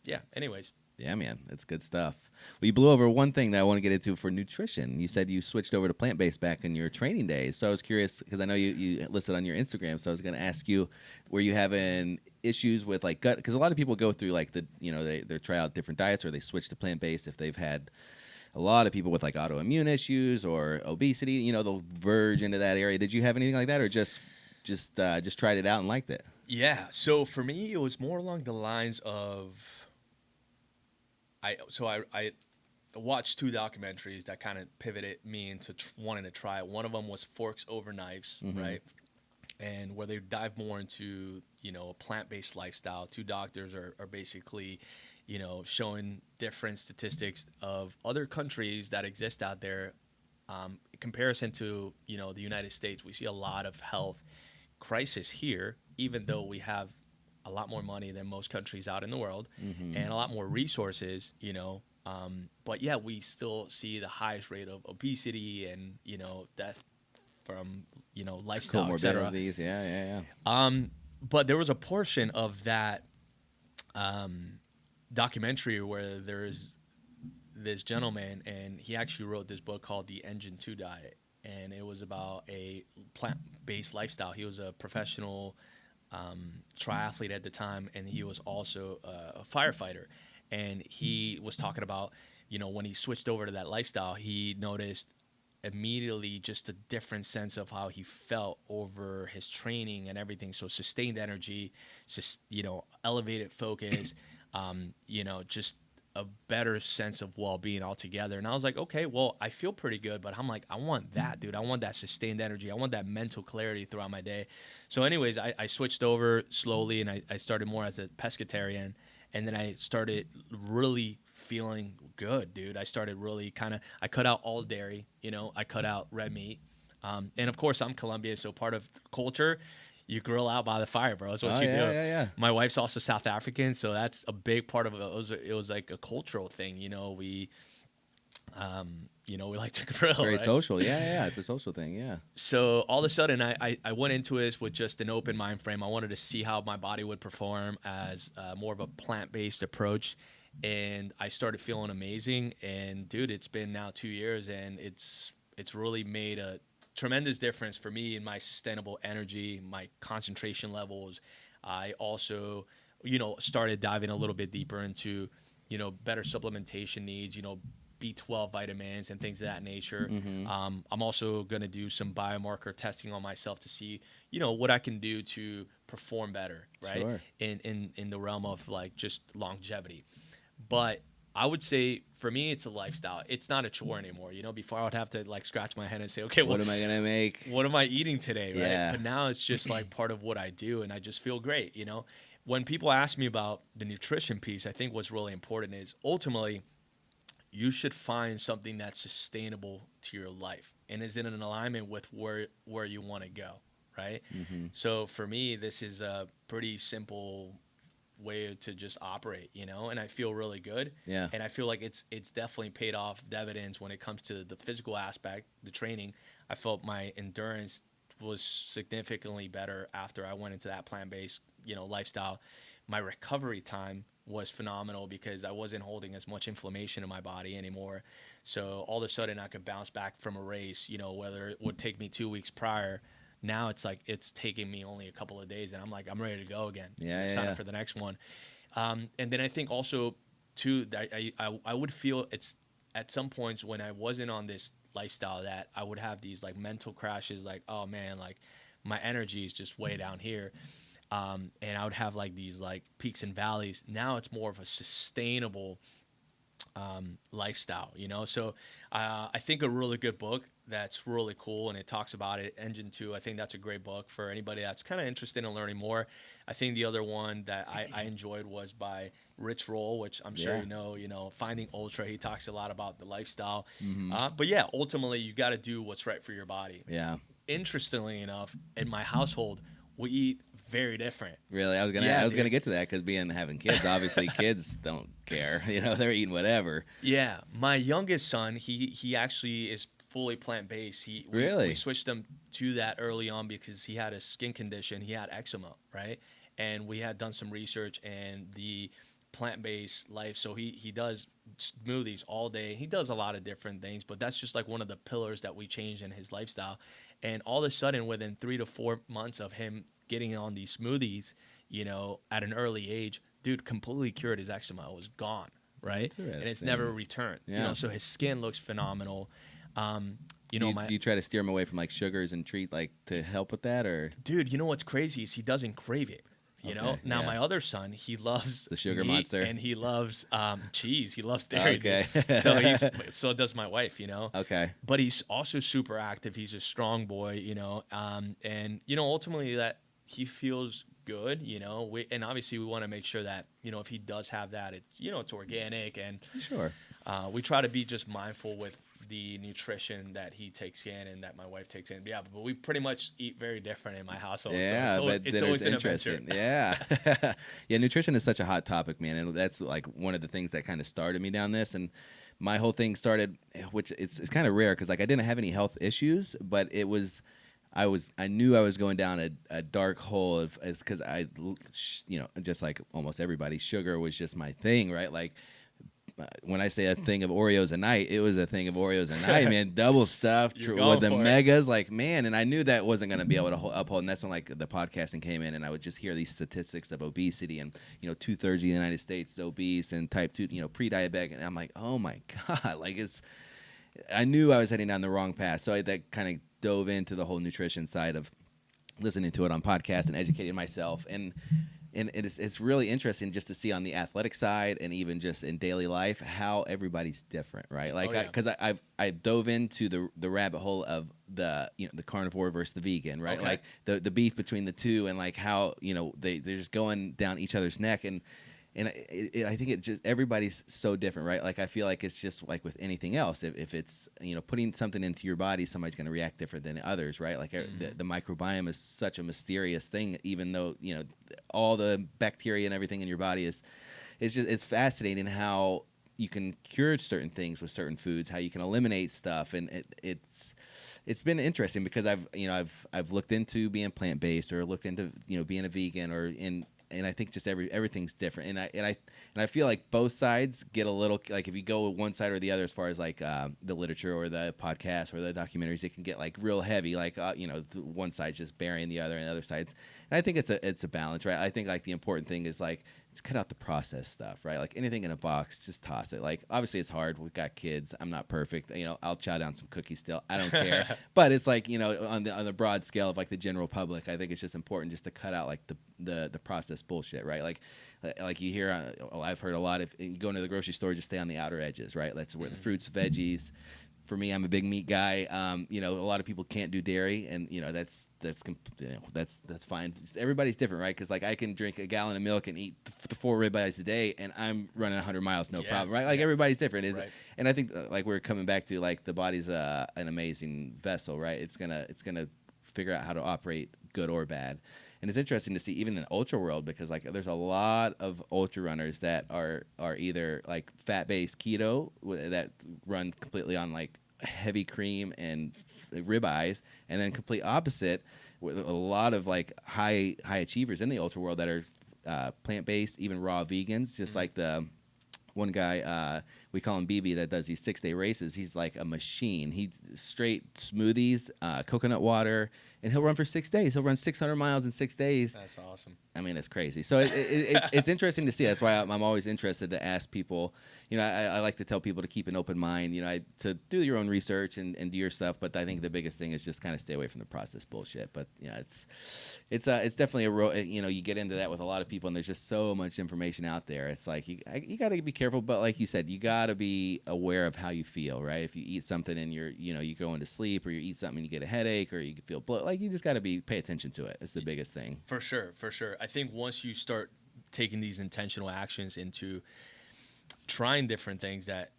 Yeah, anyways. Yeah, man, that's good stuff. Well, you blew over one thing that I want to get into for nutrition. You said you switched over to plant-based back in your training days. So I was curious, because I know you listed on your Instagram, so I was going to ask you, were you having issues with like gut? Because a lot of people go through like they try out different diets, or they switch to plant-based if they've had a lot of people with like autoimmune issues or obesity, you know, they'll verge into that area. Did you have anything like that, or just tried it out and liked it? Yeah. So for me, it was more along the lines of, I watched 2 documentaries that kind of pivoted me into wanting to try it. One of them was Forks Over Knives, right? And where they dive more into, you know, a plant-based lifestyle. 2 doctors are basically, you know, showing different statistics of other countries that exist out there. In comparison to, you know, the United States, we see a lot of health crisis here, even though we have a lot more money than most countries out in the world, and a lot more resources, you know. But yeah, we still see the highest rate of obesity and, you know, death from, you know, lifestyle, etc. Yeah. But there was a portion of that documentary where there's this gentleman, and he actually wrote this book called The Engine 2 Diet, and it was about a plant-based lifestyle. He was a professional triathlete at the time, and he was also a firefighter. And he was talking about, you know, when he switched over to that lifestyle, he noticed immediately just a different sense of how he felt over his training and everything. So sustained energy, just, you know, elevated focus, you know, just a better sense of well-being altogether. And I was like, okay, well, I feel pretty good, but I'm like, I want that, dude. I want that sustained energy. I want that mental clarity throughout my day. So anyways, I switched over slowly, and I started more as a pescatarian. And then I started really feeling good, dude. I started really I cut out all dairy, you know, I cut out red meat. And of course, I'm Colombian, so part of culture, you grill out by the fire, bro. That's what you do. Yeah. My wife's also South African, so that's a big part of it. It was like a cultural thing, you know. We like to grill. Very right? social. Yeah. It's a social thing. Yeah. So all of a sudden, I went into this with just an open mind frame. I wanted to see how my body would perform as more of a plant-based approach, and I started feeling amazing. And dude, it's been now 2 years, and it's really made a tremendous difference for me in my sustainable energy, my concentration levels. I also, you know, started diving a little bit deeper into, you know, better supplementation needs, you know, B12 vitamins and things of that nature. I'm also going to do some biomarker testing on myself to see, you know, what I can do to perform better, right? Sure. In the realm of like just longevity. But I would say for me, it's a lifestyle. It's not a chore anymore. You know, before I would have to like scratch my head and say, okay, What am I gonna make? what am I eating today, right? Yeah. But now it's just like part of what I do, and I just feel great. You know, when people ask me about the nutrition piece, I think what's really important is ultimately you should find something that's sustainable to your life and is in an alignment with where you want to go, right? So for me, this is a pretty simple way to just operate, you know, and I feel really good. Yeah. And I feel like it's definitely paid off dividends when it comes to the physical aspect, the training. I felt my endurance was significantly better after I went into that plant-based, you know, lifestyle. My recovery time was phenomenal because I wasn't holding as much inflammation in my body anymore. So all of a sudden I could bounce back from a race, you know, whether it would take me 2 weeks prior. Now it's like it's taking me only a couple of days, and I'm like, I'm ready to go again. Yeah, Sign yeah. up for the next one. And then I think also, too, that I would feel it's at some points when I wasn't on this lifestyle that I would have these like mental crashes, like, oh man, like my energy is just way down here. And I would have like these like peaks and valleys. Now it's more of a sustainable lifestyle, you know? So I think a really good book that's really cool and it talks about it, Engine 2, I think that's a great book for anybody that's kind of interested in learning more. I think the other one that I enjoyed was by Rich Roll, which I'm sure Yeah. you know, Finding Ultra. He talks a lot about the lifestyle. But yeah, ultimately you got to do what's right for your body. Yeah. Interestingly enough, in my household, we eat very different. Really, I was gonna Yeah, I was gonna dude. get to that because having kids, obviously kids don't care. You know, they're eating whatever. Yeah, my youngest son, he actually is fully plant based. We Really? switched him to that early on because he had a skin condition. He had eczema, right? And we had done some research and the plant based life. So he does smoothies all day. He does a lot of different things, but that's just like one of the pillars that we changed in his lifestyle. And all of a sudden, within 3 to 4 months of him getting on these smoothies, you know, at an early age, dude completely cured his eczema. It was gone, right? And it's Interesting. never returned. You Yeah. know, so his skin looks phenomenal. You Do know, you, do you try to steer them away from like sugars and treat like to help with that, or dude, you know what's crazy is he doesn't crave it. You know, Okay, now yeah. my other son, he loves The sugar meat monster? and he loves cheese. He loves dairy. Okay. Dude. So does my wife. You know. okay? But he's also super active. He's a strong boy. You know, and you know, ultimately that he feels good. You know, and obviously we want to make sure that you know if he does have that, it's organic and Sure. we try to be just mindful with the nutrition that he takes in and that my wife takes in. Yeah, but we pretty much eat very different in my household. Yeah, so but it's always an adventure. interesting. Yeah, yeah. Nutrition is such a hot topic, man, and that's like one of the things that kind of started me down this. And my whole thing started, which it's kind of rare because like I didn't have any health issues, but I knew I was going down a dark hole because just like almost everybody, sugar was just my thing, right? Like when I say a thing of Oreos a night, it was a thing of Oreos a night, man. Double stuffed You're with going the for it. megas, like man. And I knew that wasn't going to be able to uphold. And that's when like the podcasting came in, and I would just hear these statistics of obesity, and 2/3 of the United States is obese and type 2, pre-diabetic, and I'm like, oh my god, like I knew I was heading down the wrong path. So that kind of dove into the whole nutrition side of listening to it on podcasts and educating myself. And it's really interesting just to see on the athletic side and even just in daily life how everybody's different, right? Like, because I dove into the rabbit hole of the carnivore versus the vegan, right? Okay. Like the beef between the two, and like how they're just going down each other's neck. And I think it just everybody's so different, right? Like I feel like it's just like with anything else. If it's putting something into your body, somebody's going to react different than others, right? Like the microbiome is such a mysterious thing, even though all the bacteria and everything in your body it's fascinating how you can cure certain things with certain foods, how you can eliminate stuff, and it's been interesting because I've looked into being plant based or looked into being a vegan and I think just everything's different, and I feel like both sides get a little like if you go one side or the other as far as like the literature or the podcast or the documentaries, it can get like real heavy, like one side's just burying the other and the other side's, and I think it's a balance, right? I think like the important thing is like just cut out the processed stuff, right? Like anything in a box, just toss it. Like obviously it's hard. We've got kids. I'm not perfect. I'll chow down some cookies still. I don't care. But it's like on the broad scale of like the general public, I think it's just important just to cut out like the processed bullshit, right? Like like you hear, I've heard a lot, if you go into the grocery store, just stay on the outer edges, right? That's where the fruits, veggies. For me, I'm a big meat guy. A lot of people can't do dairy, and that's fine. Everybody's different, right? Because like I can drink a gallon of milk and eat the 4 ribeyes a day, and I'm running 100 miles, no problem, right? Like everybody's different, right. And I think like we're coming back to like the body's an amazing vessel, right? It's gonna figure out how to operate good or bad. And it's interesting to see even in the ultra world, because like there's a lot of ultra runners that are either like fat-based keto that run completely on like heavy cream and ribeyes, and then complete opposite with a lot of like high achievers in the ultra world that are plant-based, even raw vegans, just like the one guy, we call him BB, that does these 6-day races. He's like a machine. He straight smoothies, coconut water, and he'll run for 6 days. He'll run 600 miles in 6 days. That's awesome. I mean, it's crazy. So it's interesting to see. That's why I'm always interested to ask people. I like to tell people to keep an open mind. To do your own research and do your stuff. But I think the biggest thing is just kind of stay away from the processed bullshit. But it's definitely you get into that with a lot of people, and there's just so much information out there. It's like you got to be careful. But like you said, you got to be aware of how you feel, right? If you eat something and you go into sleep, or you eat something and you get a headache, or you feel bloat, like you just got to pay attention to it. It's the biggest thing. For sure. I think once you start taking these intentional actions into trying different things that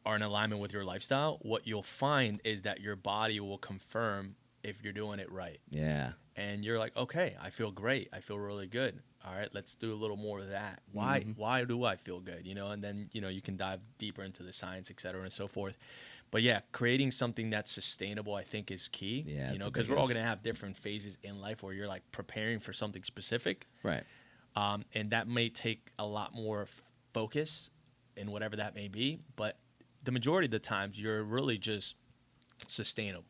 are in alignment with your lifestyle, what you'll find is that your body will confirm if you're doing it right. Yeah. And you're like, okay, I feel great. I feel really good. All right, let's do a little more of that. Why? Mm-hmm. Why do I feel good? And then, you can dive deeper into the science, et cetera, and so forth. But yeah, creating something that's sustainable, I think, is key. Yeah, because we're all going to have different phases in life where you're like preparing for something specific. Right. And that may take a lot more focus in whatever that may be. But the majority of the times, you're really just sustainable.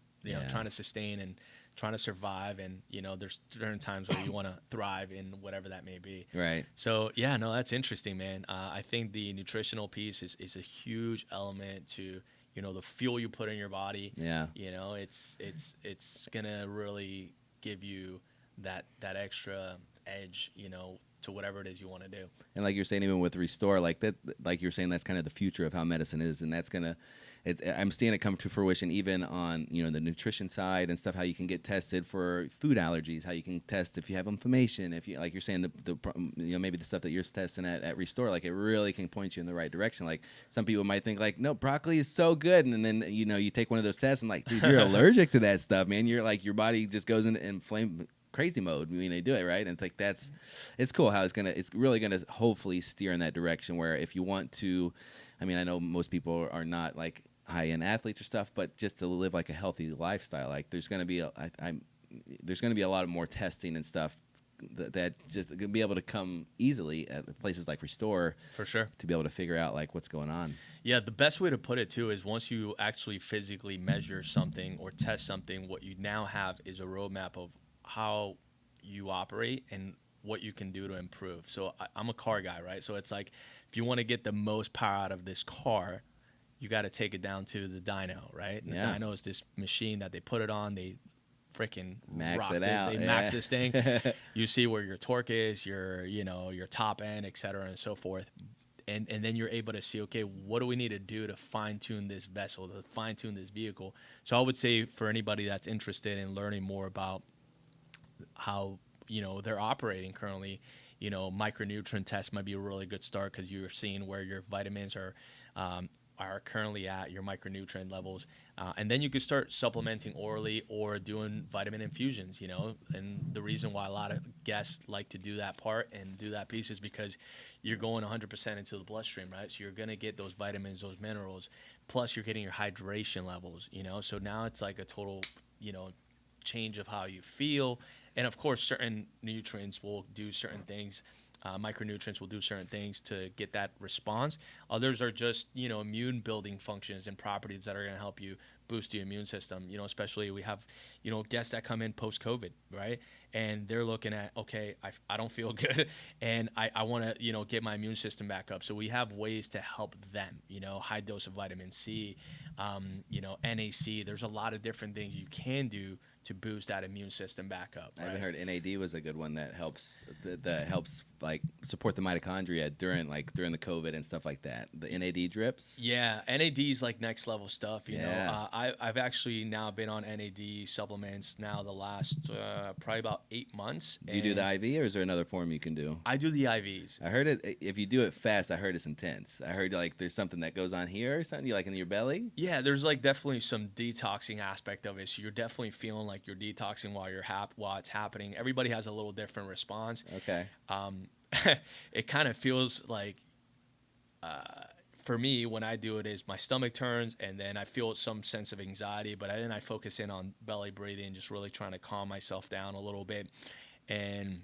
Trying to sustain and trying to survive, and there's certain times where you want to thrive in whatever that may be. Right. So yeah, no, that's interesting, man. I think the nutritional piece is a huge element to the fuel you put in your body. Yeah. It's gonna really give you that extra edge, to whatever it is you want to do. And like you're saying, even with Restore, like that, like you're saying, that's kind of the future of how medicine is, and that's gonna. I'm seeing it come to fruition even on the nutrition side and stuff. How you can get tested for food allergies, how you can test if you have inflammation, if you like you're saying maybe the stuff that you're testing at Restore, like it really can point you in the right direction. Like some people might think like, no, broccoli is so good, and then you take one of those tests and like, dude, you're allergic to that stuff, man. You're like your body just goes into inflamed crazy mode when they do it, right? And it's like it's cool how it's really gonna hopefully steer in that direction where if you want to, I mean, I know most people are not like high-end athletes or stuff, but just to live like a healthy lifestyle, like there's going to be a lot of more testing and stuff that just going to be able to come easily at places like Restore, for sure, to be able to figure out like what's going on. Yeah, the best way to put it too is once you actually physically measure something or test something, what you now have is a roadmap of how you operate and what you can do to improve. So I'm a car guy, right? So it's like if you want to get the most power out of this car, you got to take it down to the dyno, right? And the dyno is this machine that they put it on. They freaking max rock it out. They max this thing. You see where your torque is, your top end, et cetera, and so forth. And then you're able to see, okay, what do we need to do to fine-tune this vessel, to fine-tune this vehicle? So I would say for anybody that's interested in learning more about how, they're operating currently, micronutrient tests might be a really good start because you're seeing where your vitamins are currently at, your micronutrient levels, and then you could start supplementing orally or doing vitamin infusions, and the reason why a lot of guests like to do that part and do that piece is because you're going 100% into the bloodstream, right? So you're going to get those vitamins, those minerals, plus you're getting your hydration levels, so now it's like a total, change of how you feel. And of course, certain nutrients will do certain things. Micronutrients will do certain things to get that response. Others are just, immune building functions and properties that are going to help you boost your immune system. Especially we have, guests that come in post-COVID, right? And they're looking at, okay, I don't feel good and I want to, get my immune system back up. So we have ways to help them, high dose of vitamin C, NAC. There's a lot of different things you can do to boost that immune system back up. I Right? haven't heard NAD was a good one that helps that helps like support the mitochondria during the COVID and stuff like that. The NAD drips. Yeah, NAD is like next level stuff. You know, Yeah. I've actually now been on NAD supplements now the last probably about 8 months. Do you do the IV or is there another form you can do? I do the IVs. I heard it. If you do it fast, I heard it's intense. I heard like there's something that goes on here or something, you like in your belly. Yeah, there's like definitely some detoxing aspect of it. So you're definitely feeling like you're detoxing while while it's happening. Everybody has a little different response. Okay. It kind of feels like, for me, when I do it, is my stomach turns and then I feel some sense of anxiety. But then I focus in on belly breathing, just really trying to calm myself down a little bit. And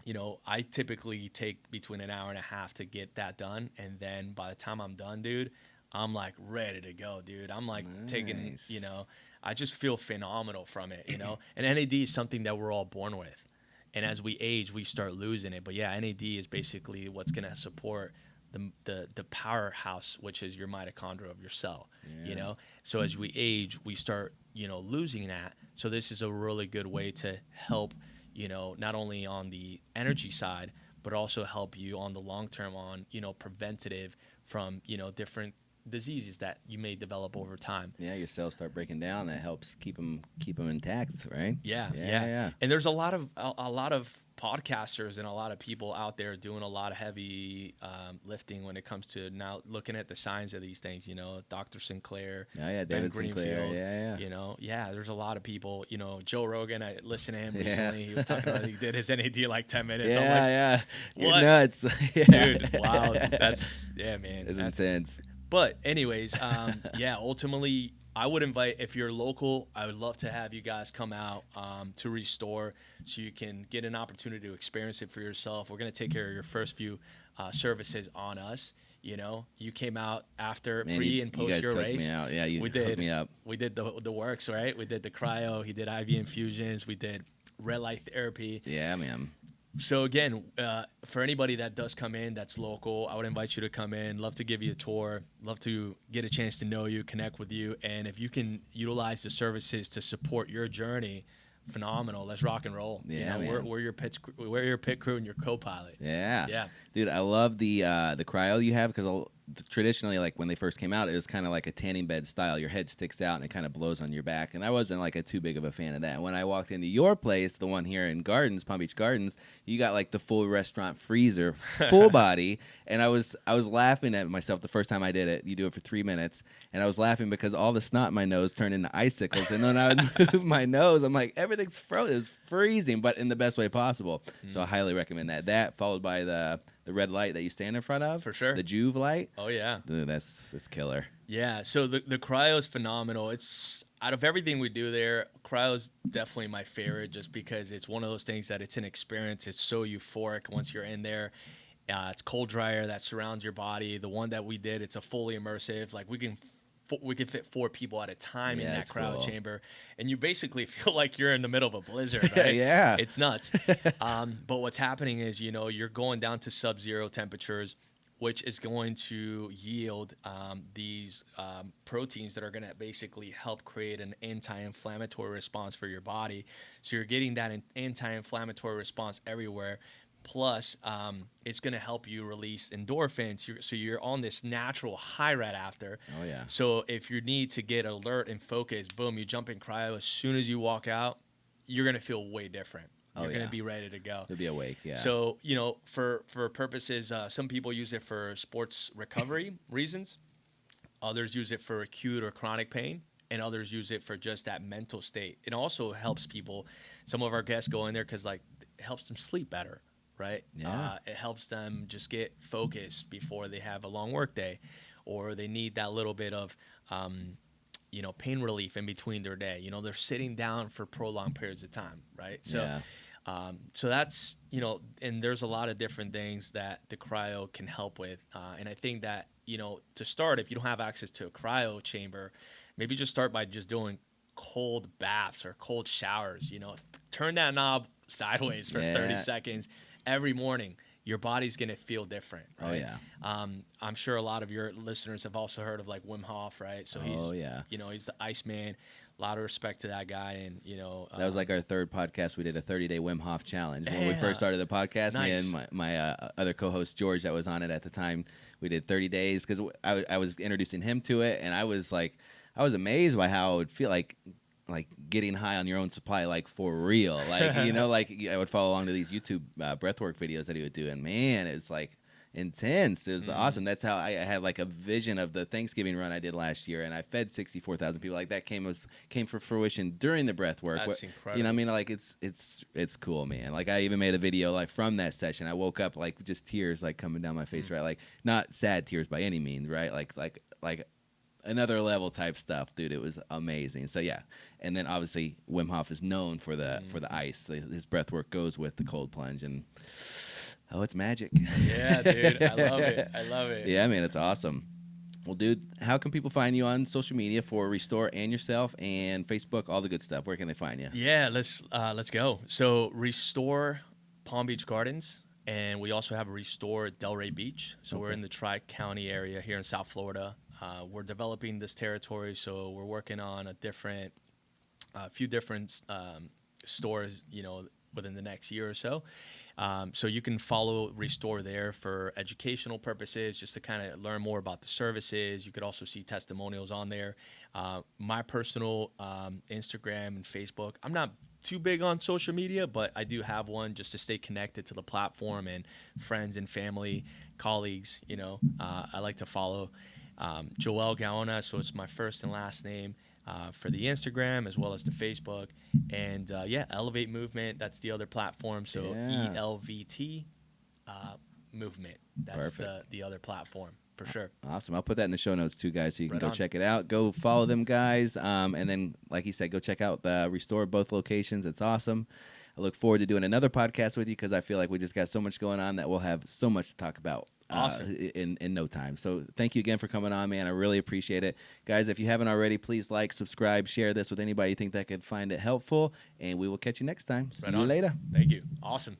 you know, I typically take between an hour and a half to get that done. And then by the time I'm done, dude, I'm like ready to go, dude. I'm like taking, you know, I just feel phenomenal from it, you know. And NAD is something that we're all born with. And as we age, we start losing it. But yeah, NAD is basically what's going to support the powerhouse, which is your mitochondria of your cell, you know. So as we age, we start, you know, losing that. So this is a really good way to help, you know, not only on the energy side, but also help you on the long term on, you know, preventative from, you know, different diseases that you may develop over time. Yeah, your cells start breaking down. That helps keep them intact, right? Yeah. And there's a lot of podcasters and a lot of people out there doing a lot of heavy lifting when it comes to now looking at the signs of these things. You know, Dr. Sinclair, Ben David Sinclair, Greenfield. You know, there's a lot of people. You know, Joe Rogan. I listened to him recently. He was talking about he did his NAD like 10 minutes. Yeah. You're what? nuts, Dude. Wow, that's man. It's intense. But anyways, ultimately, I would invite, if you're local, I would love to have you guys come out to Restore so you can get an opportunity to experience it for yourself. We're going to take care of your first few services on us. You know, you came out after pre and post your race. Me out. Yeah, you hooked me up. We did the works, right? We did the cryo. He did IV infusions. We did red light therapy. Yeah, man. So again, for anybody that does come in that's local, I would invite you to come in. Love to give you a tour. Love to get a chance to know you, connect with you. And if you can utilize the services to support your journey, phenomenal. Let's rock and roll. Yeah, you know, we're your pit crew and your co-pilot. Yeah. Dude, I love the cryo you have because traditionally, like when they first came out, it was kind of like a tanning bed style. Your head sticks out and it kind of blows on your back. And I wasn't like too big of a fan of that. When I walked into your place, the one here in Palm Beach Gardens, you got like the full restaurant freezer, full body. And I was laughing at myself the first time I did it. You do it for 3 minutes. And I was laughing because all the snot in my nose turned into icicles. And then I would move my nose. I'm like, everything's frozen. It's freezing, but in the best way possible. So I highly recommend that. That followed by the red light that you stand in front of. For sure. The Juve light. Oh, yeah. Dude, that's killer. Yeah, so the cryo is phenomenal. It's out of everything we do there, cryo is definitely my favorite just because it's one of those things that it's an experience. It's so euphoric once you're in there. It's cold dryer that surrounds your body. The one that we did, it's a fully immersive. Like we can fit 4 people at a time in that cryo chamber, and you basically feel like you're in the middle of a blizzard, right? Yeah. It's nuts. But what's happening is, you know, you're going down to sub-zero temperatures, which is going to yield these proteins that are going to basically help create an anti-inflammatory response for your body. So you're getting that anti-inflammatory response everywhere. Plus, it's going to help you release endorphins. So you're on this natural high right after. Oh, yeah. So if you need to get alert and focused, boom, you jump in cryo. As soon as you walk out, you're going to feel way different. You're going to be ready to go. You'll be awake, yeah. So, you know, for purposes, some people use it for sports recovery reasons. Others use it for acute or chronic pain. And others use it for just that mental state. It also helps people. Some of our guests go in there because, like, it helps them sleep better. Right? Yeah. It helps them just get focused before they have a long work day, or they need that little bit of, you know, pain relief in between their day. You know, they're sitting down for prolonged periods of time, right? So, so that's, you know, and there's a lot of different things that the cryo can help with. And I think that, you know, to start, if you don't have access to a cryo chamber, maybe just start by just doing cold baths or cold showers. You know, turn that knob sideways for 30 seconds. Every morning, your body's going to feel different. Right? Oh, yeah. I'm sure a lot of your listeners have also heard of like Wim Hof, right? So he's, you know, he's the Iceman. a lot of respect to that guy. And, That was like our third podcast. We did a 30-day Wim Hof challenge. When we Yeah. first started the podcast, me Nice. and my other co-host, George, that was on it at the time, we did 30 days because I was introducing him to it, and I was amazed by how it would feel like getting high on your own supply, like for real. Like, like I would follow along to these YouTube breathwork videos that he would do, and man, it's like intense. It was awesome. That's how I had like a vision of the Thanksgiving run I did last year, and I fed 64,000 people. Like that came for fruition during the breath work. That's incredible. You know what I mean? Like it's cool, man. Like I even made a video like from that session. I woke up like just tears like coming down my face, right? Like not sad tears by any means, right? Like another level type stuff, dude. It was amazing. So yeah, and then obviously Wim Hof is known for the ice. His breath work goes with the cold plunge, and it's magic. Yeah, dude, I love it. Yeah, man, it's awesome. Well, dude, how can people find you on social media for Restore and yourself, and Facebook, all the good stuff? Where can they find you? Yeah, let's go. So Restore Palm Beach Gardens, and we also have Restore Delray Beach. So we're in the Tri-County area here in South Florida. We're developing this territory, so we're working on a few different stores, within the next year or so. So you can follow Restore there for educational purposes, just to kind of learn more about the services. You could also see testimonials on there. My personal Instagram and Facebook, I'm not too big on social media, but I do have one just to stay connected to the platform and friends and family, colleagues. I like to follow Jhoel Gaona, so it's my first and last name. For the Instagram as well as the Facebook, and Elevate Movement, that's the other platform. So ELVT Movement, that's the other platform for sure. Awesome. I'll put that in the show notes too, guys, so you can go on. check it out. Go follow them, guys, and then like he said, go check out the Restore both locations. It's awesome. I look forward to doing another podcast with you because I feel like we just got so much going on that we'll have so much to talk about. Awesome. In no time. So thank you again for coming on, man. I really appreciate it. Guys, if you haven't already, please like, subscribe, share this with anybody you think that could find it helpful, and we will catch you next time. See you later. Thank you. Awesome.